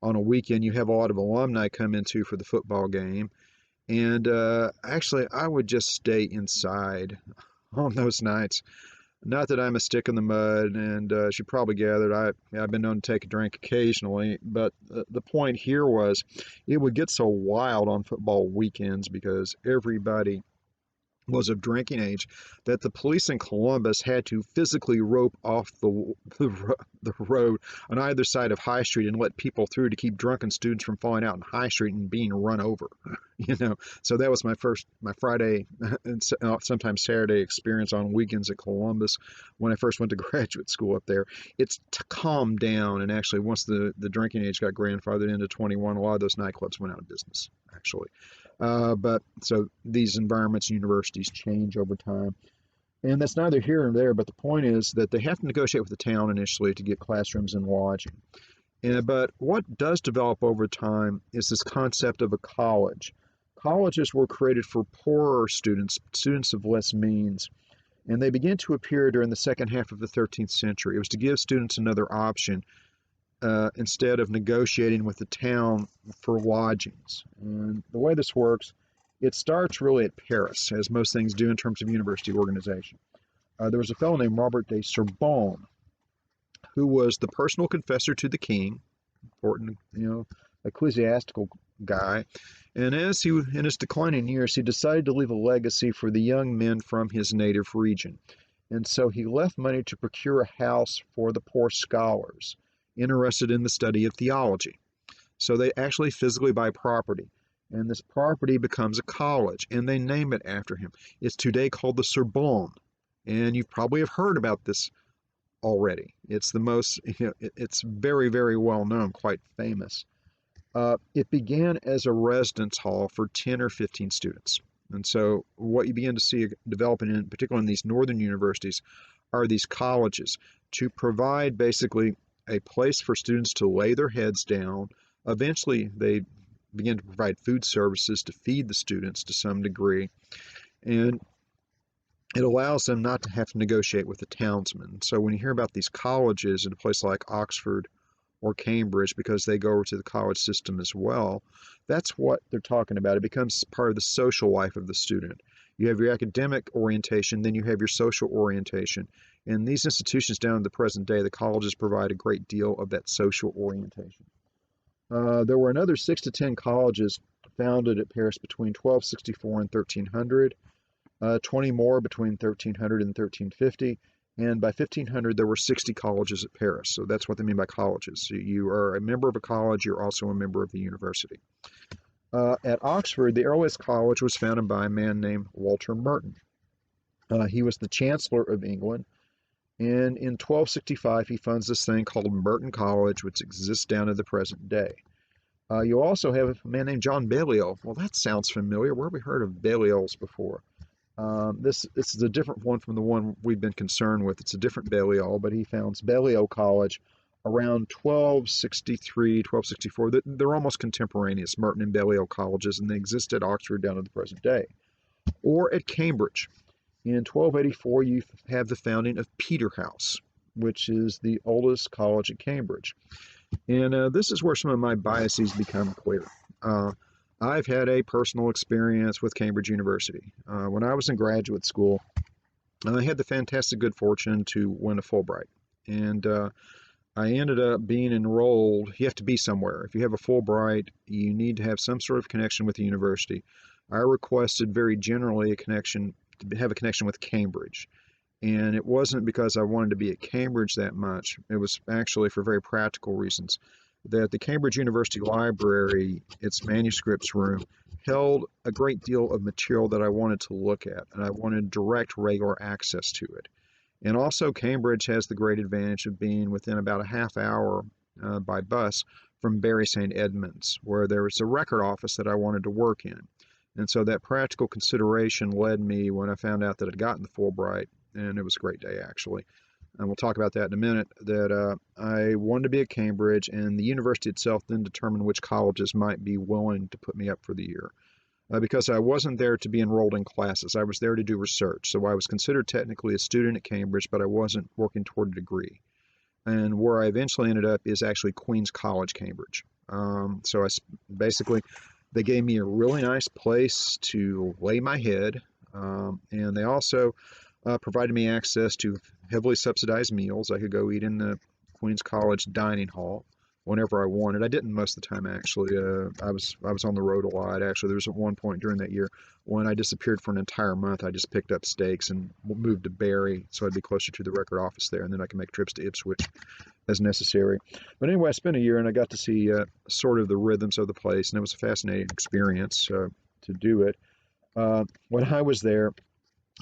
on a weekend you have a lot of alumni come into for the football game. And actually, I would just stay inside on those nights. Not that I'm a stick in the mud, and as you probably gathered, I've been known to take a drink occasionally, but the point here was it would get so wild on football weekends because everybody was of drinking age that the police in Columbus had to physically rope off the road on either side of High Street and let people through to keep drunken students from falling out in High Street and being run over. So that was my Friday and sometimes Saturday experience on weekends at Columbus when I first went to graduate school up there. It's calmed down, and actually once the drinking age got grandfathered into 21, a lot of those nightclubs went out of business actually. But so these environments, universities change over time. And that's neither here nor there, but the point is that they have to negotiate with the town initially to get classrooms and lodging. But what does develop over time is this concept of a college. Colleges were created for poorer students, students of less means, and they began to appear during the second half of the 13th century. It was to give students another option instead of negotiating with the town for lodgings. And the way this works, it starts really at Paris, as most things do in terms of university organization. There was a fellow named Robert de Sorbonne, who was the personal confessor to the king, important, ecclesiastical guy. And as he, in his declining years, he decided to leave a legacy for the young men from his native region. And so he left money to procure a house for the poor scholars interested in the study of theology. So they actually physically buy property. And this property becomes a college, and they name it after him. It's today called the Sorbonne. And you probably have heard about this already. It's the most, it's very, very well known, quite famous. It began as a residence hall for 10 or 15 students. And so what you begin to see developing, in particular in these northern universities, are these colleges to provide basically a place for students to lay their heads down. Eventually, they begin to provide food services to feed the students to some degree. And it allows them not to have to negotiate with the townsmen. So when you hear about these colleges in a place like Oxford or Cambridge, because they go over to the college system as well, that's what they're talking about. It becomes part of the social life of the student. You have your academic orientation, then you have your social orientation. In these institutions down to the present day, the colleges provide a great deal of that social orientation. There were another 6 to 10 colleges founded at Paris between 1264 and 1300, 20 more between 1300 and 1350, and by 1500 there were 60 colleges at Paris. So that's what they mean by colleges. So you are a member of a college, you're also a member of the university. At Oxford, the earliest college was founded by a man named Walter Merton. He was the Chancellor of England, and in 1265 he funds this thing called Merton College, which exists down to the present day. You also have a man named John Balliol. Well, that sounds familiar. Where have we heard of Balliols before? This is a different one from the one we've been concerned with. It's a different Balliol, but he founds Balliol College around 1263, 1264. They're almost contemporaneous, Merton and Balliol colleges, and they exist at Oxford down to the present day. Or at Cambridge. In 1284, you have the founding of Peterhouse, which is the oldest college at Cambridge. And this is where some of my biases become clear. I've had a personal experience with Cambridge University. When I was in graduate school, I had the fantastic good fortune to win a Fulbright. And I ended up being enrolled. You have to be somewhere. If you have a Fulbright, you need to have some sort of connection with the university. I requested very generally to have a connection with Cambridge. And it wasn't because I wanted to be at Cambridge that much. It was actually for very practical reasons. that the Cambridge University Library, its manuscripts room, held a great deal of material that I wanted to look at, and I wanted direct, regular access to it. And also, Cambridge has the great advantage of being within about a half hour by bus from Bury St. Edmunds, where there was a record office that I wanted to work in. And so that practical consideration led me, when I found out that I'd gotten the Fulbright, and it was a great day actually, and we'll talk about that in a minute, that I wanted to be at Cambridge, and the university itself then determined which colleges might be willing to put me up for the year. Because I wasn't there to be enrolled in classes. I was there to do research. So I was considered technically a student at Cambridge, but I wasn't working toward a degree. And where I eventually ended up is actually Queen's College, Cambridge. So basically, they gave me a really nice place to lay my head. And they also provided me access to heavily subsidized meals. I could go eat in the Queen's College dining hall whenever I wanted. I didn't most of the time actually. I was on the road a lot. Actually, there was at one point during that year when I disappeared for an entire month. I just picked up stakes and moved to Barry, so I'd be closer to the record office there, and then I could make trips to Ipswich as necessary. But anyway, I spent a year and I got to see sort of the rhythms of the place, and it was a fascinating experience to do it. When I was there,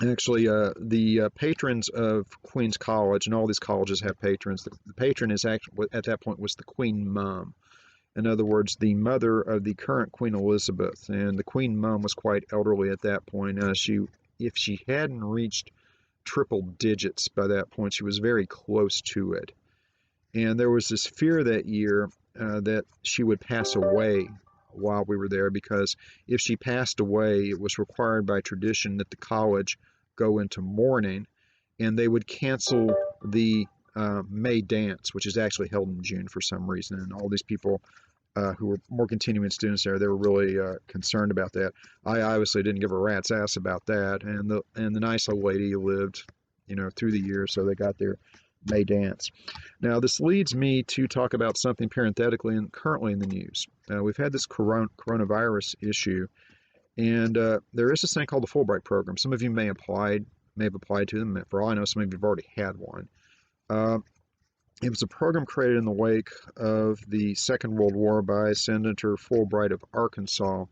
actually, the patrons of Queen's College, and all these colleges have patrons. The patron is actually at that point was the Queen Mum. In other words, the mother of the current Queen Elizabeth, and the Queen Mum was quite elderly at that point. If she hadn't reached triple digits by that point, she was very close to it. And there was this fear that year that she would pass away while we were there, because if she passed away, it was required by tradition that the college go into mourning, and they would cancel the May dance, which is actually held in June for some reason. And all these people who were more continuing students there, they were really concerned about that. I obviously didn't give a rat's ass about that, and the nice old lady lived, through the years, so they got their May dance. Now, this leads me to talk about something parenthetically and currently in the news. We've had this coronavirus issue, and there is this thing called the Fulbright program. Some of you may have applied to them. For all I know, some of you have already had one. It was a program created in the wake of the Second World War by Senator Fulbright of Arkansas.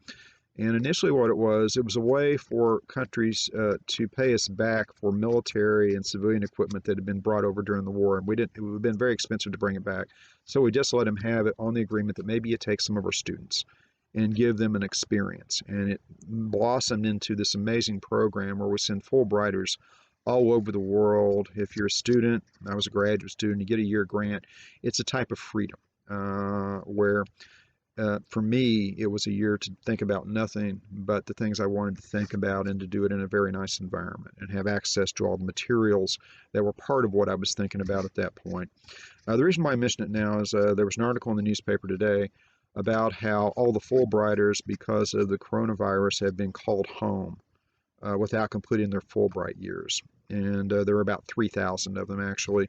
And initially what it was a way for countries to pay us back for military and civilian equipment that had been brought over during the war. And it would have been very expensive to bring it back. So we just let them have it on the agreement that maybe you take some of our students and give them an experience. And it blossomed into this amazing program where we send Fulbrighters all over the world. If you're a student, I was a graduate student, you get a year grant. It's a type of freedom where for me, it was a year to think about nothing but the things I wanted to think about, and to do it in a very nice environment and have access to all the materials that were part of what I was thinking about at that point. The reason why I mention it now is there was an article in the newspaper today about how all the Fulbrighters, because of the coronavirus, have been called home without completing their Fulbright years. And there were about 3,000 of them actually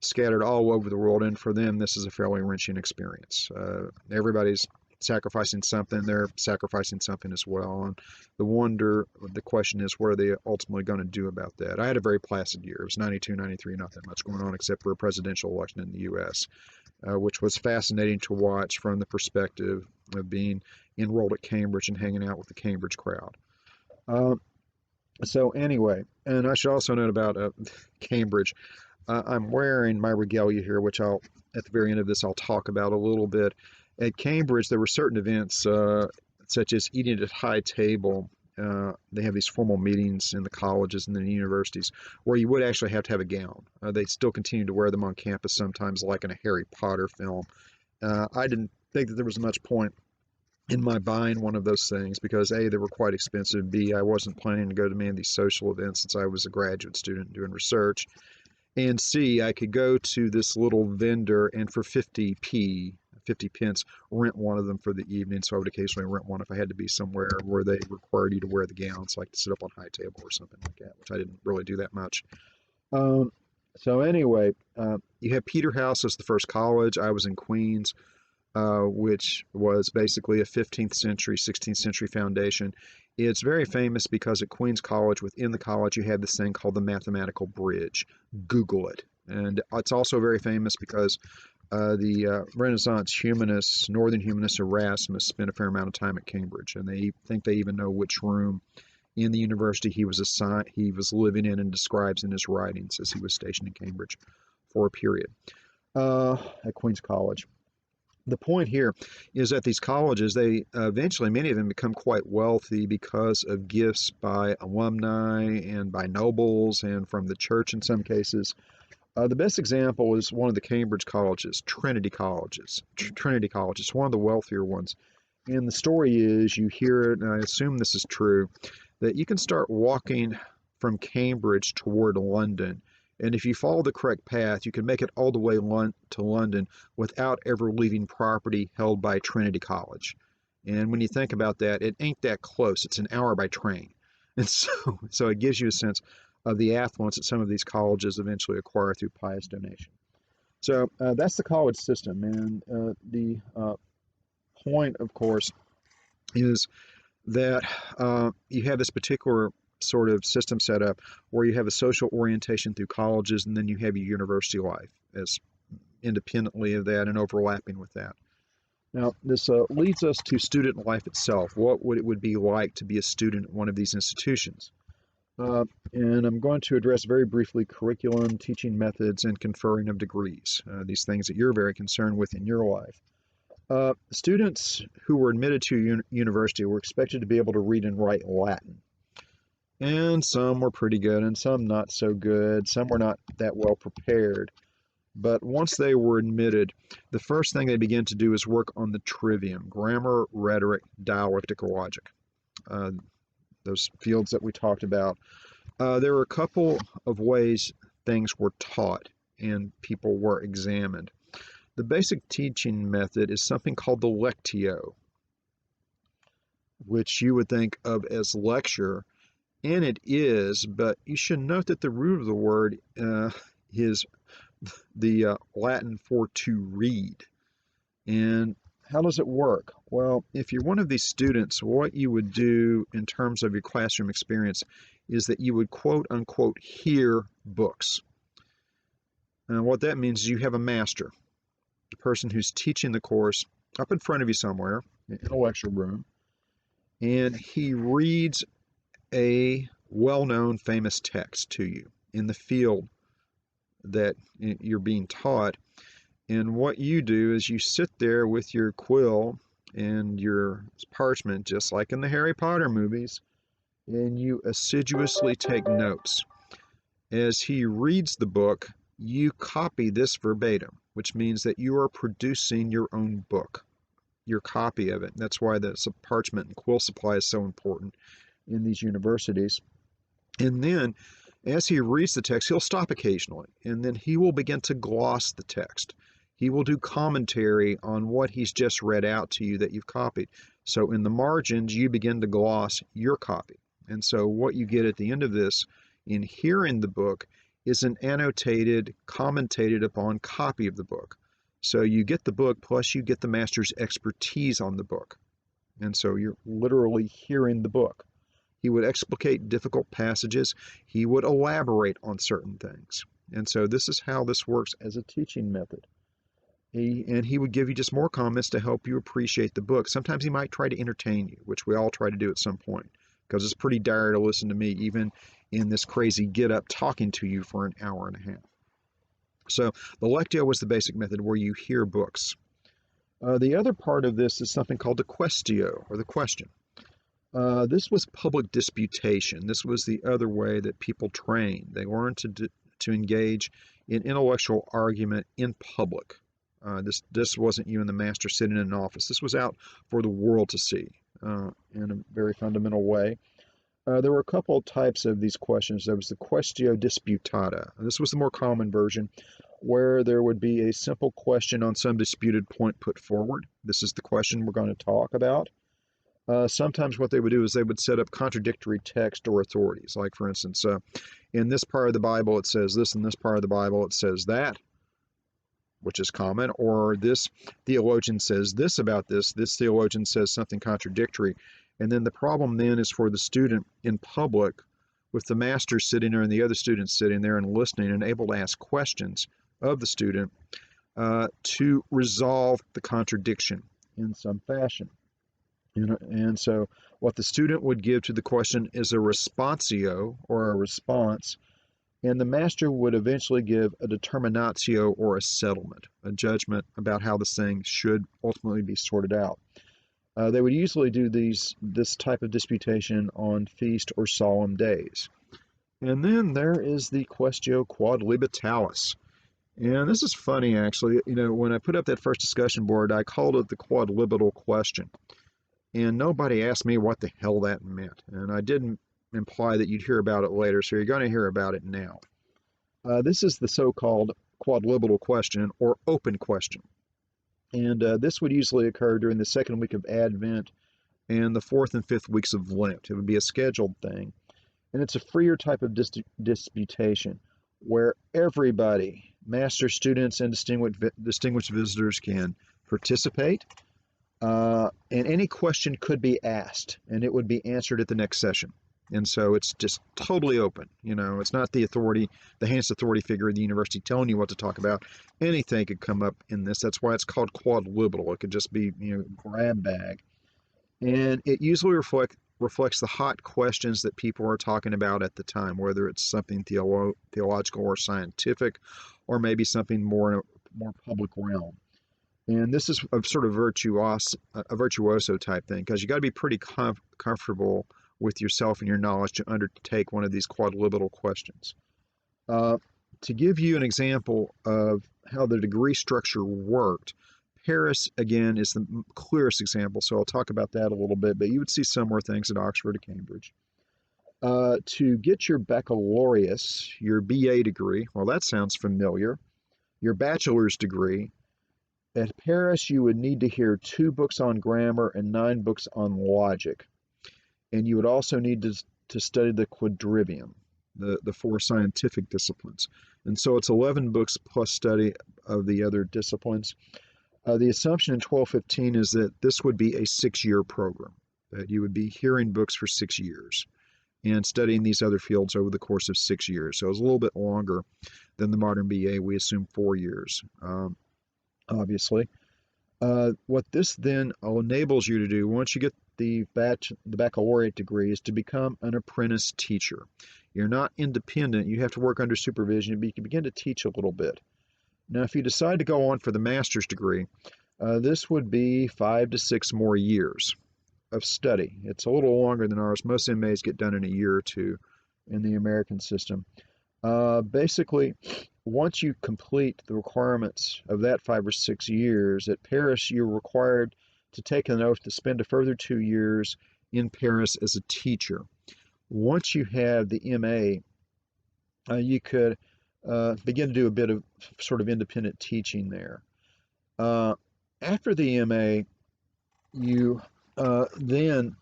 scattered all over the world. And for them, this is a fairly wrenching experience. Everybody's sacrificing something. They're sacrificing something as well. And the question is, what are they ultimately going to do about that? I had a very placid year. It was 92, 93, not that much going on except for a presidential election in the U.S., which was fascinating to watch from the perspective of being enrolled at Cambridge and hanging out with the Cambridge crowd. So anyway, and I should also note about Cambridge. I'm wearing my regalia here, which at the very end of this, I'll talk about a little bit. At Cambridge, there were certain events, such as eating at high table. They have these formal meetings in the colleges and the universities where you would actually have to have a gown. They still continue to wear them on campus sometimes, like in a Harry Potter film. I didn't think that there was much point in my buying one of those things because A, they were quite expensive. B, I wasn't planning to go to many of these social events since I was a graduate student doing research. And C, I could go to this little vendor and for 50 pence, rent one of them for the evening. So I would occasionally rent one if I had to be somewhere where they required you to wear the gowns, like to sit up on high table or something like that, which I didn't really do that much. So anyway, you have Peterhouse as the first college. I was in Queens, which was basically a 15th century, 16th century foundation. It's very famous because at Queens College, within the college, you had this thing called the Mathematical Bridge. Google it. And it's also very famous because the Renaissance humanist, northern humanist Erasmus, spent a fair amount of time at Cambridge, and they think they even know which room in the university he was assigned, he was living in, and describes in his writings as he was stationed in Cambridge for a period at Queen's College. The point here is that these colleges, they eventually, many of them become quite wealthy because of gifts by alumni and by nobles and from the church in some cases. The best example is one of the Cambridge colleges, Trinity Colleges. Trinity College is one of the wealthier ones. And the story is, you hear it, and I assume this is true, that you can start walking from Cambridge toward London. And if you follow the correct path, you can make it all the way to London without ever leaving property held by Trinity College. And when you think about that, it ain't that close. It's an hour by train. And so it gives you a sense of the affluence that some of these colleges eventually acquire through pious donation. So that's the college system. And the point, of course, is that you have this particular sort of system set up where you have a social orientation through colleges, and then you have your university life as independently of that and overlapping with that. Now, this leads us to student life itself. What would it would be like to be a student at one of these institutions? And I'm going to address very briefly curriculum, teaching methods, and conferring of degrees, these things that you're very concerned with in your life. Students who were admitted to university were expected to be able to read and write Latin. And some were pretty good, and some not so good. Some were not that well prepared. But once they were admitted, the first thing they began to do is work on the trivium, grammar, rhetoric, dialectical logic, those fields that we talked about. There were a couple of ways things were taught and people were examined. The basic teaching method is something called the lectio, which you would think of as lecture, and it is, but you should note that the root of the word is the Latin for to read. And how does it work? Well, if you're one of these students, what you would do in terms of your classroom experience is that you would quote unquote hear books. And what that means is you have a master, the person who's teaching the course, up in front of you somewhere in a lecture room, and he reads a well-known famous text to you in the field that you're being taught. And what you do is you sit there with your quill and your parchment, just like in the Harry Potter movies, and you assiduously take notes. As he reads the book, you copy this verbatim, which means that you are producing your own book, your copy of it. That's why the parchment and quill supply is so important in these universities. And then, as he reads the text, he'll stop occasionally, and then he will begin to gloss the text. He will do commentary on what he's just read out to you that you've copied. So in the margins, you begin to gloss your copy. And so what you get at the end of this, in hearing the book, is an annotated, commentated upon copy of the book. So you get the book, plus you get the master's expertise on the book. And so you're literally hearing the book. He would explicate difficult passages. He would elaborate on certain things. And so this is how this works as a teaching method. He would give you just more comments to help you appreciate the book. Sometimes he might try to entertain you, which we all try to do at some point, because it's pretty dire to listen to me, even in this crazy get-up talking to you for an hour and a half. So the lectio was the basic method where you hear books. The other part of this is something called the questio, or the question. This was public disputation. This was the other way that people trained. They learned to engage in intellectual argument in public. This wasn't you and the master sitting in an office. This was out for the world to see in a very fundamental way. There were a couple of types of these questions. There was the questio disputata. This was the more common version, where there would be a simple question on some disputed point put forward. This is the question we're going to talk about. Sometimes what they would do is they would set up contradictory text or authorities. Like, for instance, in this part of the Bible it says this, in this part of the Bible it says that, which is common, or this theologian says this about this theologian says something contradictory. And then the problem then is for the student in public, with the master sitting there and the other students sitting there and listening and able to ask questions of the student. to resolve the contradiction in some fashion. And so what the student would give to the question is a responsio, or a response, and the master would eventually give a determinatio, or a settlement, a judgment about how this thing should ultimately be sorted out. They would usually do this type of disputation on feast or solemn days. And then there is the quaestio quodlibitalis. And this is funny, actually. When I put up that first discussion board, I called it the quodlibital question. And nobody asked me what the hell that meant. And I didn't imply that you'd hear about it later, so you're going to hear about it now. This is the so-called quodlibital question, or open question. And this would usually occur during the second week of Advent and the fourth and fifth weeks of Lent. It would be a scheduled thing. And it's a freer type of disputation where everybody, master, students, and distinguished visitors, can participate. And any question could be asked, and it would be answered at the next session. And so it's just totally open. It's not the highest authority figure of the university telling you what to talk about. Anything could come up in this. That's why it's called quodlibital. It could just be, grab bag. And it usually reflects the hot questions that people are talking about at the time, whether it's something theological or scientific, or maybe something more in a more public realm. And this is a sort of virtuoso type thing, because you got to be pretty comfortable with yourself and your knowledge to undertake one of these quodlibital questions. To give you an example of how the degree structure worked, Paris, again, is the clearest example, so I'll talk about that a little bit, but you would see similar things at Oxford or Cambridge. To get your baccalaureus, your BA degree, well, that sounds familiar, your bachelor's degree, at Paris, you would need to hear 2 books on grammar and 9 books on logic. And you would also need to study the quadrivium, the 4 scientific disciplines. And so it's 11 books plus study of the other disciplines. The assumption in 1215 is that this would be a 6-year program, that you would be hearing books for 6 years and studying these other fields over the course of 6 years. So it's a little bit longer than the modern BA. We assume 4 years, obviously. What this then enables you to do, once you get the baccalaureate degree, is to become an apprentice teacher. You're not independent. You have to work under supervision, but you can begin to teach a little bit. Now, if you decide to go on for the master's degree, this would be 5 to 6 more years of study. It's a little longer than ours. Most MAs get done in a year or two in the American system. Basically, once you complete the requirements of that 5 or 6 years, at Paris, you're required to take an oath to spend a further 2 years in Paris as a teacher. Once you have the MA, you could begin to do a bit of sort of independent teaching there. After the MA, you then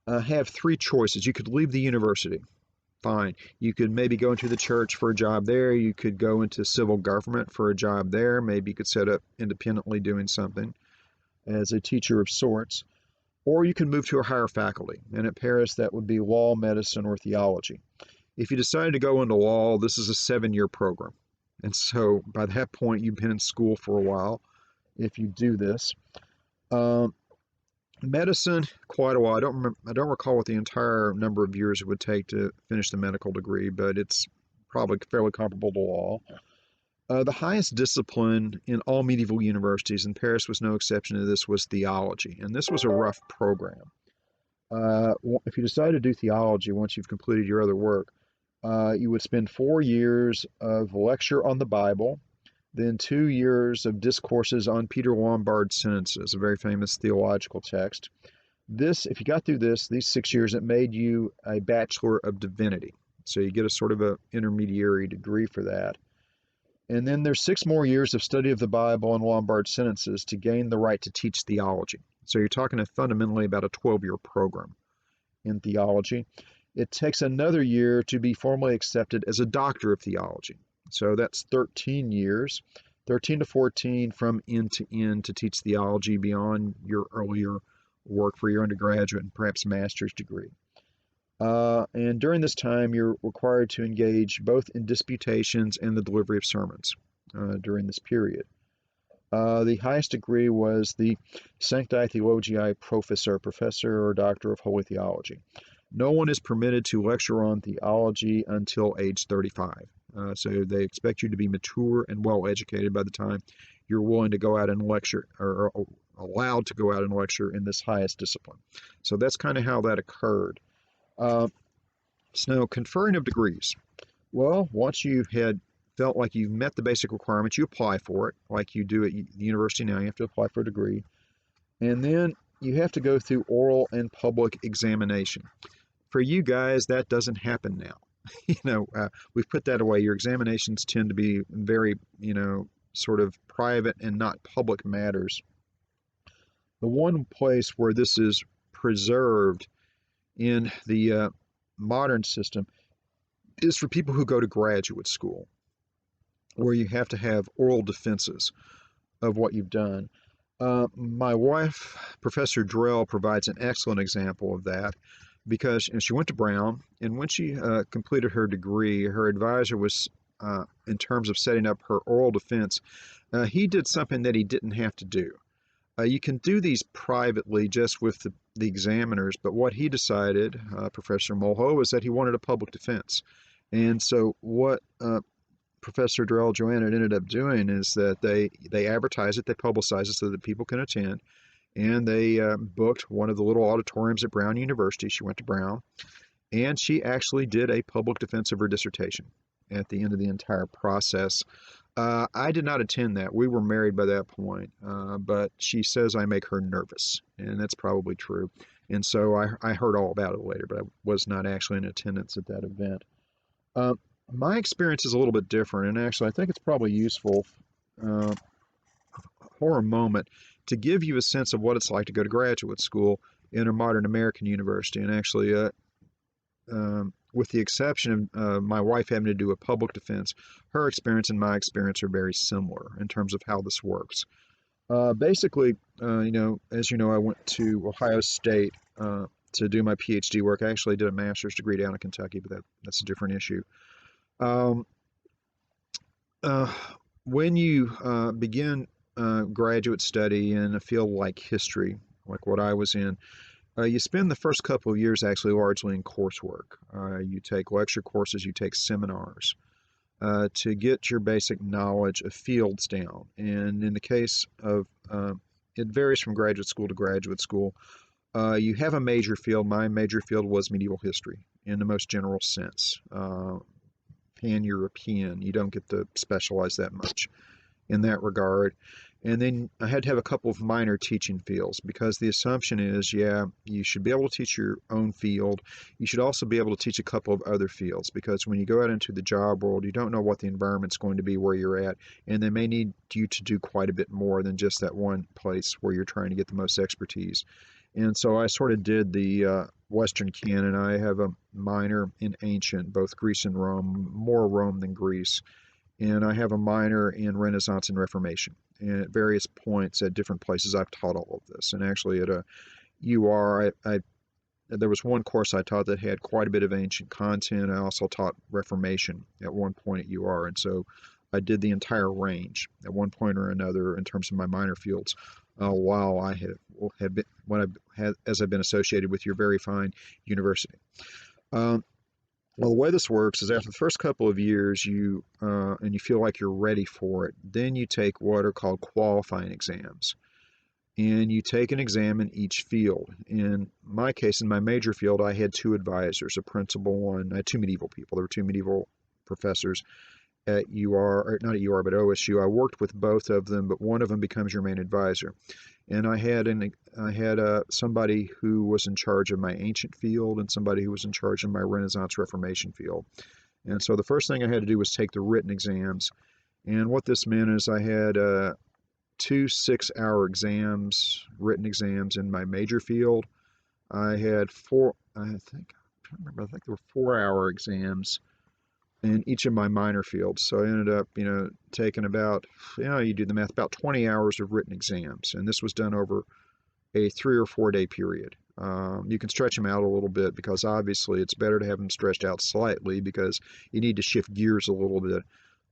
have 3 choices. You could leave the university. Fine. You could maybe go into the church for a job there. You could go into civil government for a job there. Maybe you could set up independently doing something as a teacher of sorts. Or you can move to a higher faculty. And at Paris, that would be law, medicine, or theology. If you decide to go into law, this is a 7-year program. And so by that point, you've been in school for a while if you do this. Medicine, quite a while. I don't recall what the entire number of years it would take to finish the medical degree, but it's probably fairly comparable to law. The highest discipline in all medieval universities, and Paris was no exception to this, was theology, and this was a rough program. If you decide to do theology once you've completed your other work, you would spend 4 years of lecture on the Bible, then 2 years of discourses on Peter Lombard's sentences, a very famous theological text. This, if you got through these 6 years, it made you a Bachelor of Divinity. So you get a sort of an intermediary degree for that. And then there's 6 more years of study of the Bible and Lombard's sentences to gain the right to teach theology. So you're talking fundamentally about a 12-year program in theology. It takes another year to be formally accepted as a doctor of theology. So that's 13 years, 13 to 14 from end to end to teach theology beyond your earlier work for your undergraduate and perhaps master's degree. And during this time, you're required to engage both in disputations and the delivery of sermons during this period. The highest degree was the Sancti Theologiae Professor, Professor or Doctor of Holy Theology. No one is permitted to lecture on theology until age 35. So they expect you to be mature and well educated by the time you're willing to go out and lecture, or allowed to go out and lecture in this highest discipline. So that's kind of how that occurred. Uh, so, conferring of degrees. Well, once you had felt like you've met the basic requirements, you apply for it, like you do at the university now. You have to apply for a degree. And then you have to go through oral and public examination. For you guys, that doesn't happen now. We've put that away. Your examinations tend to be very, sort of private and not public matters. The one place where this is preserved in the modern system is for people who go to graduate school, where you have to have oral defenses of what you've done. My wife, Professor Drell, provides an excellent example of that because she went to Brown, and when she completed her degree, her advisor was, in terms of setting up her oral defense, he did something that he didn't have to do. You can do these privately just with the examiners, but what he decided, Professor Mulho, was that he wanted a public defense. And so what Professor Darrell Joanna ended up doing is that they advertise it, they publicize it so that people can attend, and they booked one of the little auditoriums at Brown University. She went to Brown, and she actually did a public defense of her dissertation at the end of the entire process. I did not attend that. We were married by that point, but she says I make her nervous, and that's probably true. And so I heard all about it later, but I was not actually in attendance at that event. Uh, my experience is a little bit different, and actually, I think it's probably useful uh, for a moment to give you a sense of what it's like to go to graduate school in a modern American university. And actually, with the exception of my wife having to do a public defense, her experience and my experience are very similar in terms of how this works. Basically, as you know, I went to Ohio State to do my PhD work. I actually did a master's degree down in Kentucky, but that's a different issue. Um, uh, when you begin graduate study in a field like history, like what I was in, you spend the first couple of years actually largely in coursework. You take lecture courses, you take seminars to get your basic knowledge of fields down. And in the case of, it varies from graduate school to graduate school. You have a major field. My major field was medieval history in the most general sense. Pan-European. You don't get to specialize that much in that regard. And then I had to have a couple of minor teaching fields because the assumption is, yeah, you should be able to teach your own field. You should also be able to teach a couple of other fields because when you go out into the job world, you don't know what the environment's going to be where you're at, and they may need you to do quite a bit more than just that one place where you're trying to get the most expertise. And so I sort of did the Western canon. I have a minor in ancient, both Greece and Rome, more Rome than Greece. And I have a minor in Renaissance and Reformation. And at various points at different places, I've taught all of this. And actually, at a UR, there was one course I taught that had quite a bit of ancient content. I also taught Reformation at one point at UR. And so I did the entire range at one point or another in terms of my minor fields. While I have been, as I've been associated with your very fine university. Um, well, the way this works is after the first couple of years, and you feel like you're ready for it, then you take what are called qualifying exams, and you take an exam in each field. In my case, in my major field, I had two advisors, a principal, and I had two medieval people. There were two medieval professors at UR, or not at UR, but OSU. I worked with both of them, but one of them becomes your main advisor. And I had somebody who was in charge of my ancient field and somebody who was in charge of my Renaissance Reformation field. And so the first thing I had to do was take the written exams. And what this meant is I had two 6-hour exams, written exams in my major field. I had I think there were 4-hour exams in each of my minor fields. So I ended up, taking about, you do the math, about 20 hours of written exams. And this was done over a 3 or 4 day period. You can stretch them out a little bit because obviously it's better to have them stretched out slightly because you need to shift gears a little bit.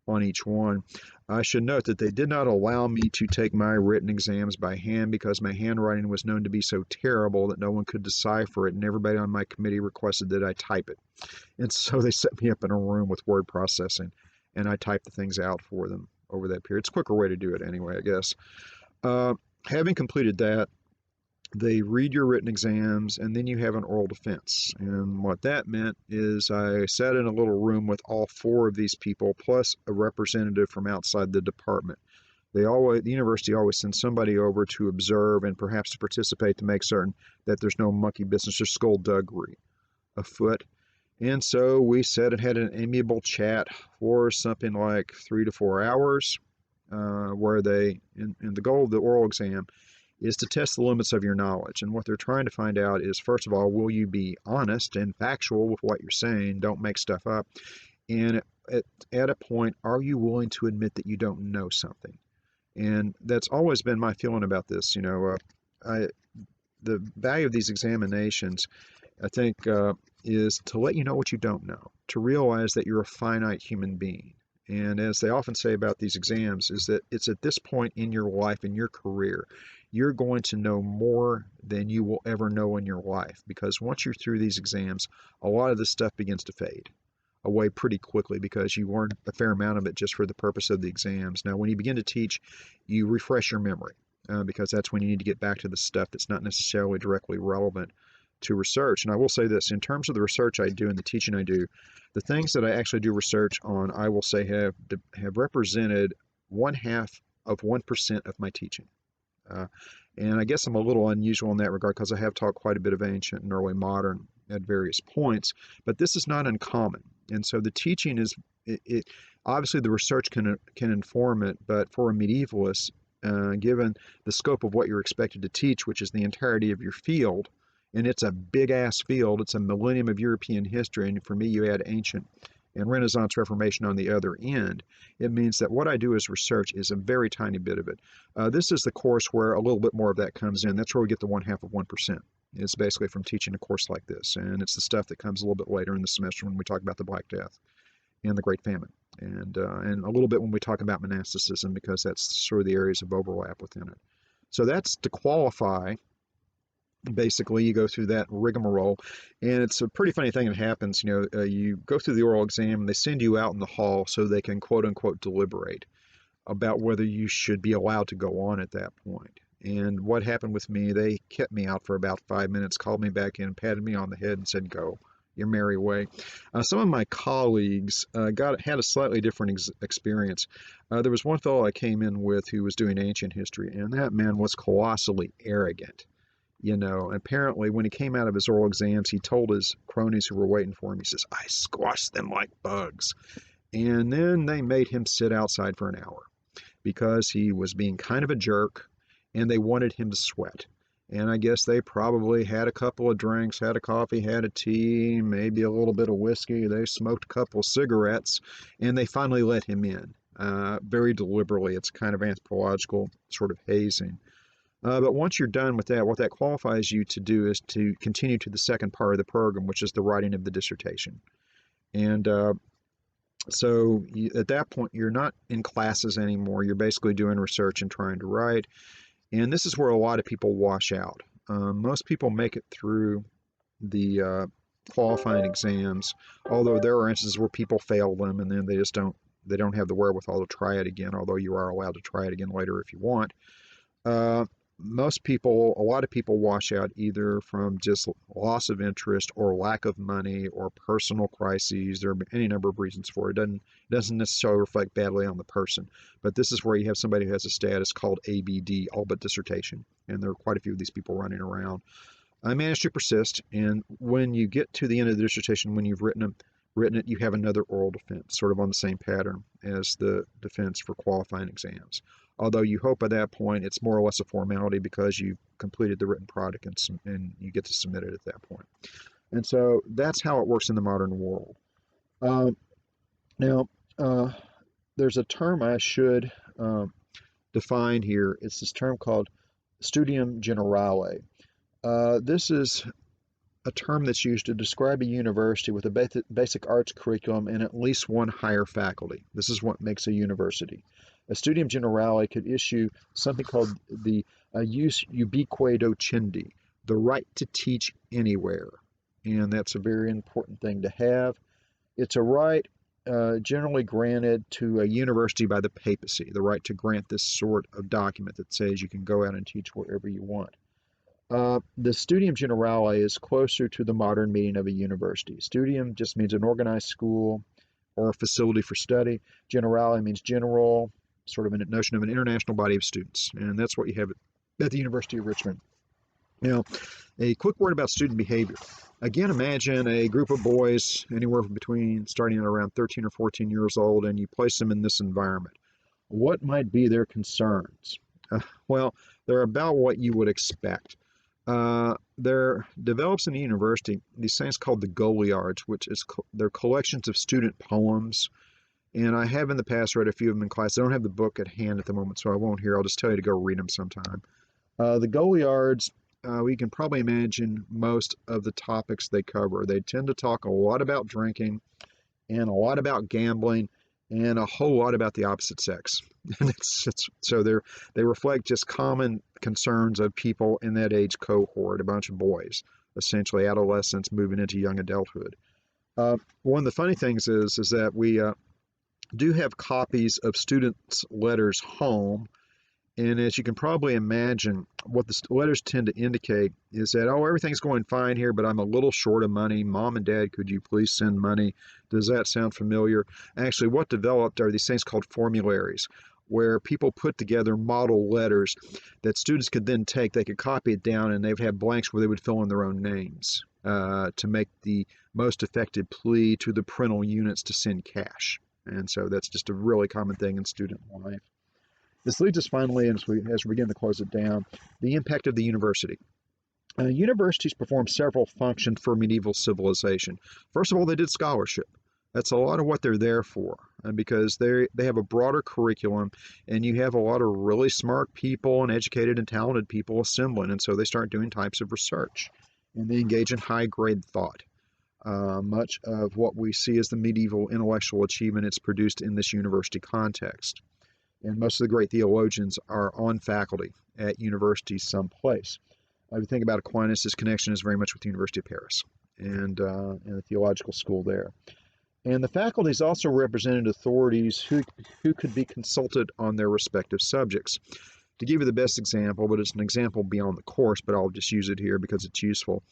on each one. I should note that they did not allow me to take my written exams by hand because my handwriting was known to be so terrible that no one could decipher it, and everybody on my committee requested that I type it. And so they set me up in a room with word processing, and I typed the things out for them over that period. It's a quicker way to do it anyway, I guess. Uh, Having completed that, they read your written exams, and then you have an oral defense. And what that meant is I sat in a little room with all four of these people, plus a representative from outside the department. The university always sends somebody over to observe and perhaps to participate to make certain that there's no monkey business or skullduggery afoot. And so we sat and had an amiable chat for something like 3 to 4 hours, where and the goal of the oral exam is to test the limits of your knowledge. And what they're trying to find out is, first of all, will you be honest and factual with what you're saying? Don't make stuff up. And at a point, are you willing to admit that you don't know something? And that's always been my feeling about this. The value of these examinations, I think, is to let you know what you don't know, to realize that you're a finite human being. And as they often say about these exams, is that it's at this point in your life, in your career, you're going to know more than you will ever know in your life. Because once you're through these exams, a lot of this stuff begins to fade away pretty quickly because you learn a fair amount of it just for the purpose of the exams. Now, when you begin to teach, you refresh your memory because that's when you need to get back to the stuff that's not necessarily directly relevant to research. And I will say this, in terms of the research I do and the teaching I do, the things that I actually do research on, I will say have represented 0.5% of my teaching. Uh, and I guess I'm a little unusual in that regard because I have taught quite a bit of ancient and early modern at various points, but this is not uncommon. And so the teaching is, obviously the research can inform it, but for a medievalist, given the scope of what you're expected to teach, which is the entirety of your field, and it's a big ass field, it's a millennium of European history, and for me, you add ancient and Renaissance Reformation on the other end, it means that what I do as research is a very tiny bit of it. This is the course where a little bit more of that comes in. That's where we get the 1/2 of 1%. It's basically from teaching a course like this, and it's the stuff that comes a little bit later in the semester when we talk about the Black Death and the Great Famine, and a little bit when we talk about monasticism, because that's sort of the areas of overlap within it. So that's to qualify. Basically, you go through that rigmarole, and it's a pretty funny thing that happens. You go through the oral exam, and they send you out in the hall so they can quote unquote deliberate about whether you should be allowed to go on at that point. And what happened with me, they kept me out for about 5 minutes, called me back in, patted me on the head, and said, "Go your merry way." Some of my colleagues had a slightly different experience. There was one fellow I came in with who was doing ancient history, and that man was colossally arrogant. Apparently when he came out of his oral exams, he told his cronies who were waiting for him, he says, "I squashed them like bugs." And then they made him sit outside for an hour because he was being kind of a jerk and they wanted him to sweat. And I guess they probably had a couple of drinks, had a coffee, had a tea, maybe a little bit of whiskey. They smoked a couple of cigarettes, and they finally let him in very deliberately. It's kind of anthropological sort of hazing. But once you're done with that, what that qualifies you to do is to continue to the second part of the program, which is the writing of the dissertation. And at that point, you're not in classes anymore. You're basically doing research and trying to write. And this is where a lot of people wash out. Most people make it through the qualifying exams, although there are instances where people fail them and then they don't have the wherewithal to try it again, although you are allowed to try it again later if you want. Uh, a lot of people wash out either from just loss of interest or lack of money or personal crises. There are any number of reasons for it. It doesn't necessarily reflect badly on the person, but this is where you have somebody who has a status called ABD, all but dissertation, and there are quite a few of these people running around. I managed to persist, and when you get to the end of the dissertation, when you've written it, you have another oral defense, sort of on the same pattern as the defense for qualifying exams. Although you hope by that point it's more or less a formality because you've completed the written product and you get to submit it at that point. And so that's how it works in the modern world. Um, Now, there's a term I should define here. It's this term called studium generale. This is a term that's used to describe a university with a basic arts curriculum and at least one higher faculty. This is what makes a university. A studium generale could issue something called the jus ubique docendi, the right to teach anywhere. And that's a very important thing to have. It's a right generally granted to a university by the papacy, the right to grant this sort of document that says you can go out and teach wherever you want. The studium generale is closer to the modern meaning of a university. Studium just means an organized school or a facility for study. Generale means general, sort of a notion of an international body of students. And that's what you have at the University of Richmond. Now, a quick word about student behavior. Again, imagine a group of boys anywhere between starting at around 13 or 14 years old, and you place them in this environment. What might be their concerns? Well, they're about what you would expect. There develops in the university these things called the Goliards, which is they're collections of student poems. And I have in the past read a few of them in class. I don't have the book at hand at the moment, so I won't here. I'll just tell you to go read them sometime. The Goliards, we can probably imagine most of the topics they cover. They tend to talk a lot about drinking and a lot about gambling and a whole lot about the opposite sex. And so they reflect just common concerns of people in that age cohort, a bunch of boys, essentially adolescents moving into young adulthood. One of the funny things is that we do have copies of students' letters home. And as you can probably imagine, what the letters tend to indicate is that, oh, everything's going fine here, but I'm a little short of money. Mom and Dad, could you please send money? Does that sound familiar? Actually, what developed are these things called formularies, where people put together model letters that students could then take. They could copy it down, and they would have blanks where they would fill in their own names to make the most effective plea to the parental units to send cash. And so that's just a really common thing in student life. This leads us finally, as we begin to close it down, the impact of the university. Universities performed several functions for medieval civilization. First of all, they did scholarship. That's a lot of what they're there for, because they have a broader curriculum, and you have a lot of really smart people and educated and talented people assembling, and so they start doing types of research, and they engage in high-grade thought. Much of what we see as the medieval intellectual achievement is produced in this university context. And most of the great theologians are on faculty at universities someplace. If you think about Aquinas, his connection is very much with the University of Paris and the theological school there. And the faculties also represented authorities who could be consulted on their respective subjects. To give you the best example, but it's an example beyond the course, but I'll just use it here because it's useful.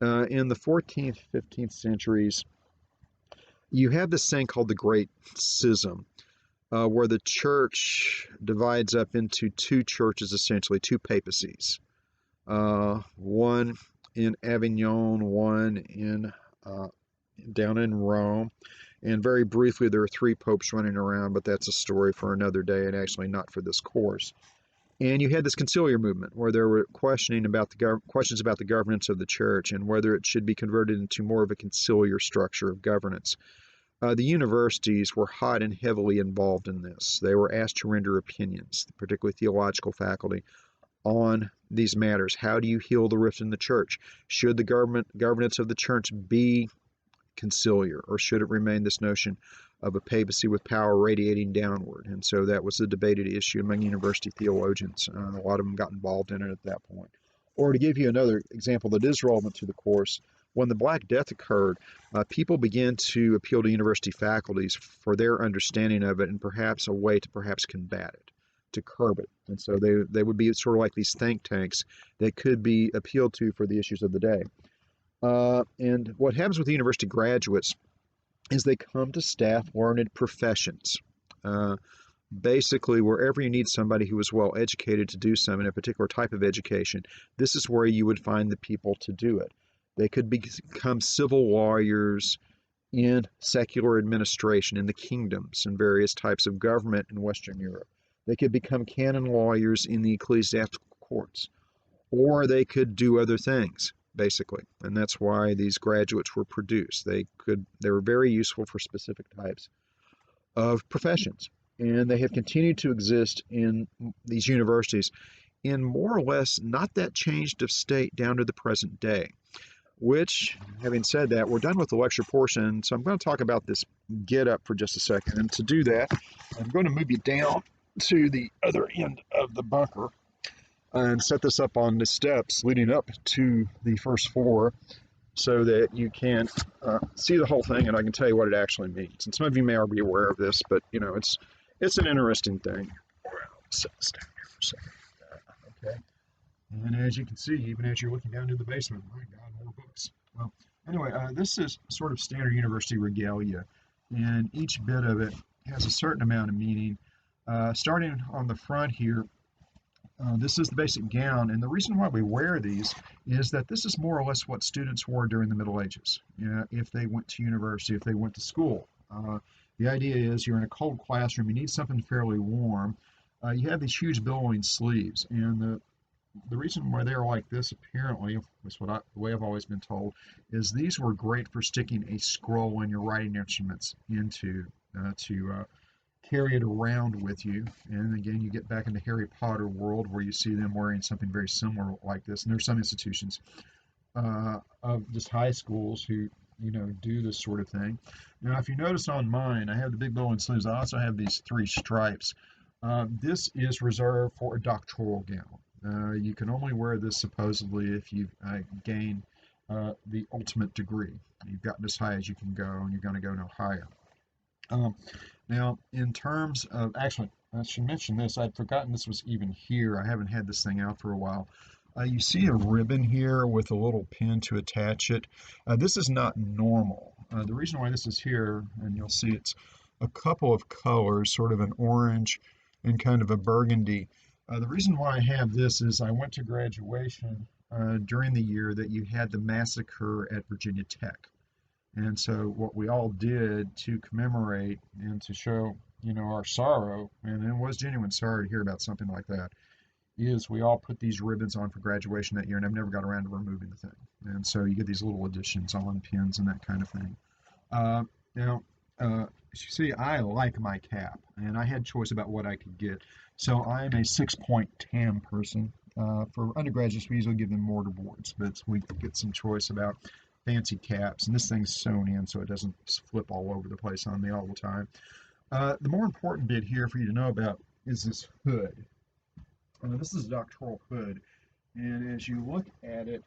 In the 14th, 15th centuries, you have this thing called the Great Schism, where the church divides up into two churches, essentially, two papacies. One in Avignon, one down in Rome. And very briefly, there are three popes running around, but that's a story for another day and actually not for this course. And you had this conciliar movement where there were questions about the governance of the church and whether it should be converted into more of a conciliar structure of governance. The universities were hot and heavily involved in this. They were asked to render opinions, particularly theological faculty, on these matters. How do you heal the rift in the church? Should the governance of the church be conciliar, or should it remain this notion of a papacy with power radiating downward? And so that was a debated issue among university theologians. A lot of them got involved in it at that point. Or to give you another example that is relevant to the course, when the Black Death occurred, people began to appeal to university faculties for their understanding of it and perhaps a way to perhaps combat it, to curb it. And so they would be sort of like these think tanks that could be appealed to for the issues of the day. And what happens with the university graduates is they come to staff learned professions. Basically, wherever you need somebody who is well educated to do some in a particular type of education, this is where you would find the people to do it. They could become civil lawyers in secular administration in the kingdoms and various types of government in Western Europe. They could become canon lawyers in the ecclesiastical courts, or they could do other things, basically. And that's why these graduates were produced. They were very useful for specific types of professions. And they have continued to exist in these universities in more or less not that changed of state down to the present day. Which, having said that, we're done with the lecture portion, so I'm going to talk about this get up for just a second. And to do that, I'm going to move you down to the other end of the bunker and set this up on the steps leading up to the first floor so that you can see the whole thing and I can tell you what it actually means. And some of you may already be aware of this, but you know, it's an interesting thing. Set this down here for a second. Okay. And as you can see, even as you're looking down into the basement, my God, more books. Well, anyway, this is sort of standard university regalia, and each bit of it has a certain amount of meaning. Starting on the front here, this is the basic gown, and the reason why we wear these is that this is more or less what students wore during the Middle Ages, you know, if they went to university, if they went to school. The idea is you're in a cold classroom, you need something fairly warm. You have these huge billowing sleeves, and the reason why they're like this, apparently, is the way I've always been told, is these were great for sticking a scroll and your writing instruments into to carry it around with you. And again, you get back into Harry Potter world where you see them wearing something very similar like this. And there's some institutions of just high schools who do this sort of thing. Now, if you notice on mine, I have the big billowing sleeves. I also have these three stripes. This is reserved for a doctoral gown. You can only wear this supposedly if you gain the ultimate degree. You've gotten as high as you can go, and you're going to go no higher. Um, Now, in terms of, actually, I should mention this. I'd forgotten this was even here. I haven't had this thing out for a while. You see a ribbon here with a little pin to attach it. This is not normal. The reason why this is here, and you'll see it's a couple of colors, sort of an orange and kind of a burgundy. The reason why I have this is I went to graduation during the year that you had the massacre at Virginia Tech. And so what we all did to commemorate and to show, our sorrow, and it was genuine sorrow to hear about something like that, is we all put these ribbons on for graduation that year, and I've never got around to removing the thing. And so you get these little additions on pins and that kind of thing. Uh, now, as you see, I like my cap, and I had choice about what I could get. So I'm a 6-point TAM person. For undergraduates, we usually give them mortar boards, but we get some choice about fancy caps, and this thing's sewn in so it doesn't flip all over the place on me all the time. The more important bit here for you to know about is this hood. This is a doctoral hood, and as you look at it,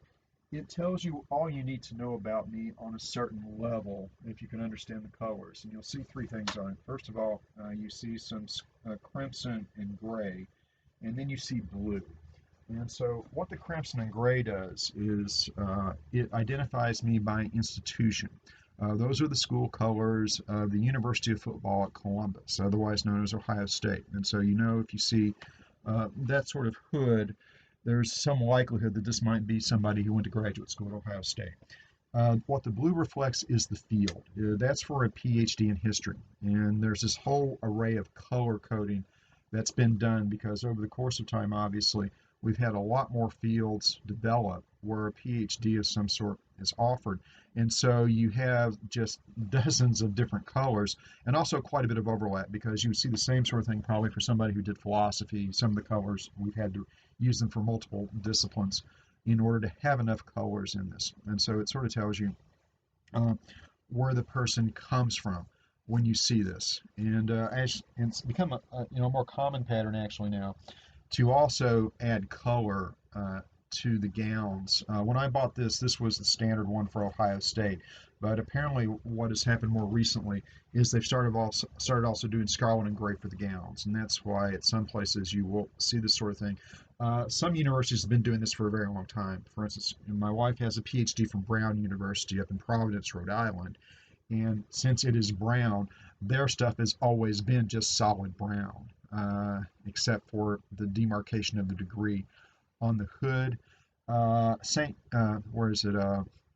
it tells you all you need to know about me on a certain level if you can understand the colors. And you'll see three things on it. First of all, you see some crimson and gray, and then you see blue. And so what the crimson and gray does is it identifies me by institution. Those are the school colors of the University of Football at Columbus, otherwise known as Ohio State. And so if you see that sort of hood, there's some likelihood that this might be somebody who went to graduate school at Ohio State. What the blue reflects is the field. That's for a PhD in history. And there's this whole array of color coding that's been done because over the course of time, obviously, we've had a lot more fields develop where a PhD of some sort is offered. And so you have just dozens of different colors and also quite a bit of overlap because you would see the same sort of thing probably for somebody who did philosophy. Some of the colors, we've had to use them for multiple disciplines in order to have enough colors in this. And so it sort of tells you where the person comes from when you see this. And it's become a more common pattern actually now to also add color to the gowns. When I bought this was the standard one for Ohio State. But apparently, what has happened more recently is they've started also doing scarlet and gray for the gowns, and that's why at some places you will see this sort of thing. Some universities have been doing this for a very long time. For instance, my wife has a PhD from Brown University up in Providence, Rhode Island, and since it is brown, their stuff has always been just solid brown, except for the demarcation of the degree on the hood. Where is it?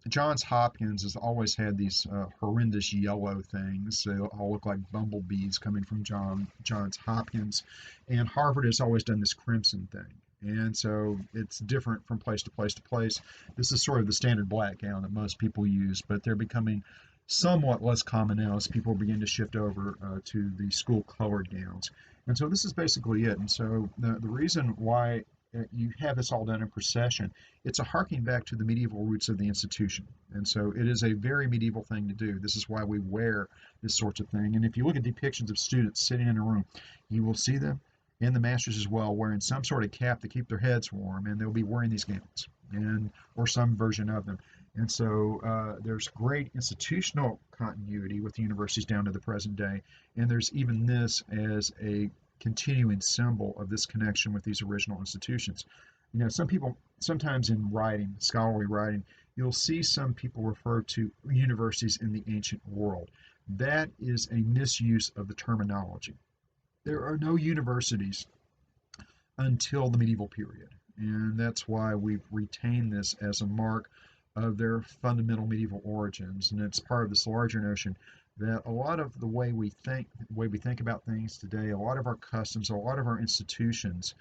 Johns Hopkins has always had these horrendous yellow things. They all look like bumblebees coming from Johns Hopkins. And Harvard has always done this crimson thing. And so it's different from place to place to place. This is sort of the standard black gown that most people use, but they're becoming somewhat less common now as people begin to shift over to the school colored gowns. And so this is basically it. And so the reason why you have this all done in procession. It's a harking back to the medieval roots of the institution. And so it is a very medieval thing to do. This is why we wear this sort of thing. And if you look at depictions of students sitting in a room, you will see them, and the masters as well, wearing some sort of cap to keep their heads warm, and they'll be wearing these gowns and or some version of them. And so there's great institutional continuity with the universities down to the present day. And there's even this as a continuing symbol of this connection with these original institutions. You know, some people, sometimes in writing, scholarly writing, you'll see some people refer to universities in the ancient world. That is a misuse of the terminology. There are no universities until the medieval period. And that's why we've retained this as a mark of their fundamental medieval origins. And it's part of this larger notion that a lot of the way we think about things today, a lot of our customs, a lot of our institutions,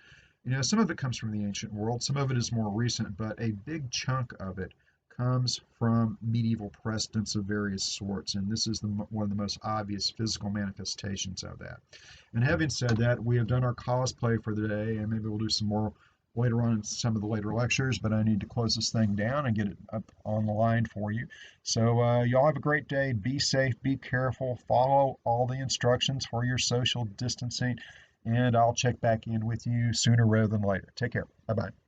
you know, some of it comes from the ancient world, some of it is more recent, but a big chunk of it comes from medieval precedents of various sorts, and this is one of the most obvious physical manifestations of that. And having said that, we have done our cosplay for the day, and maybe we'll do some more later on in some of the later lectures, but I need to close this thing down and get it up on the line for you. So y'all have a great day. Be safe, be careful, follow all the instructions for your social distancing, and I'll check back in with you sooner rather than later. Take care. Bye-bye.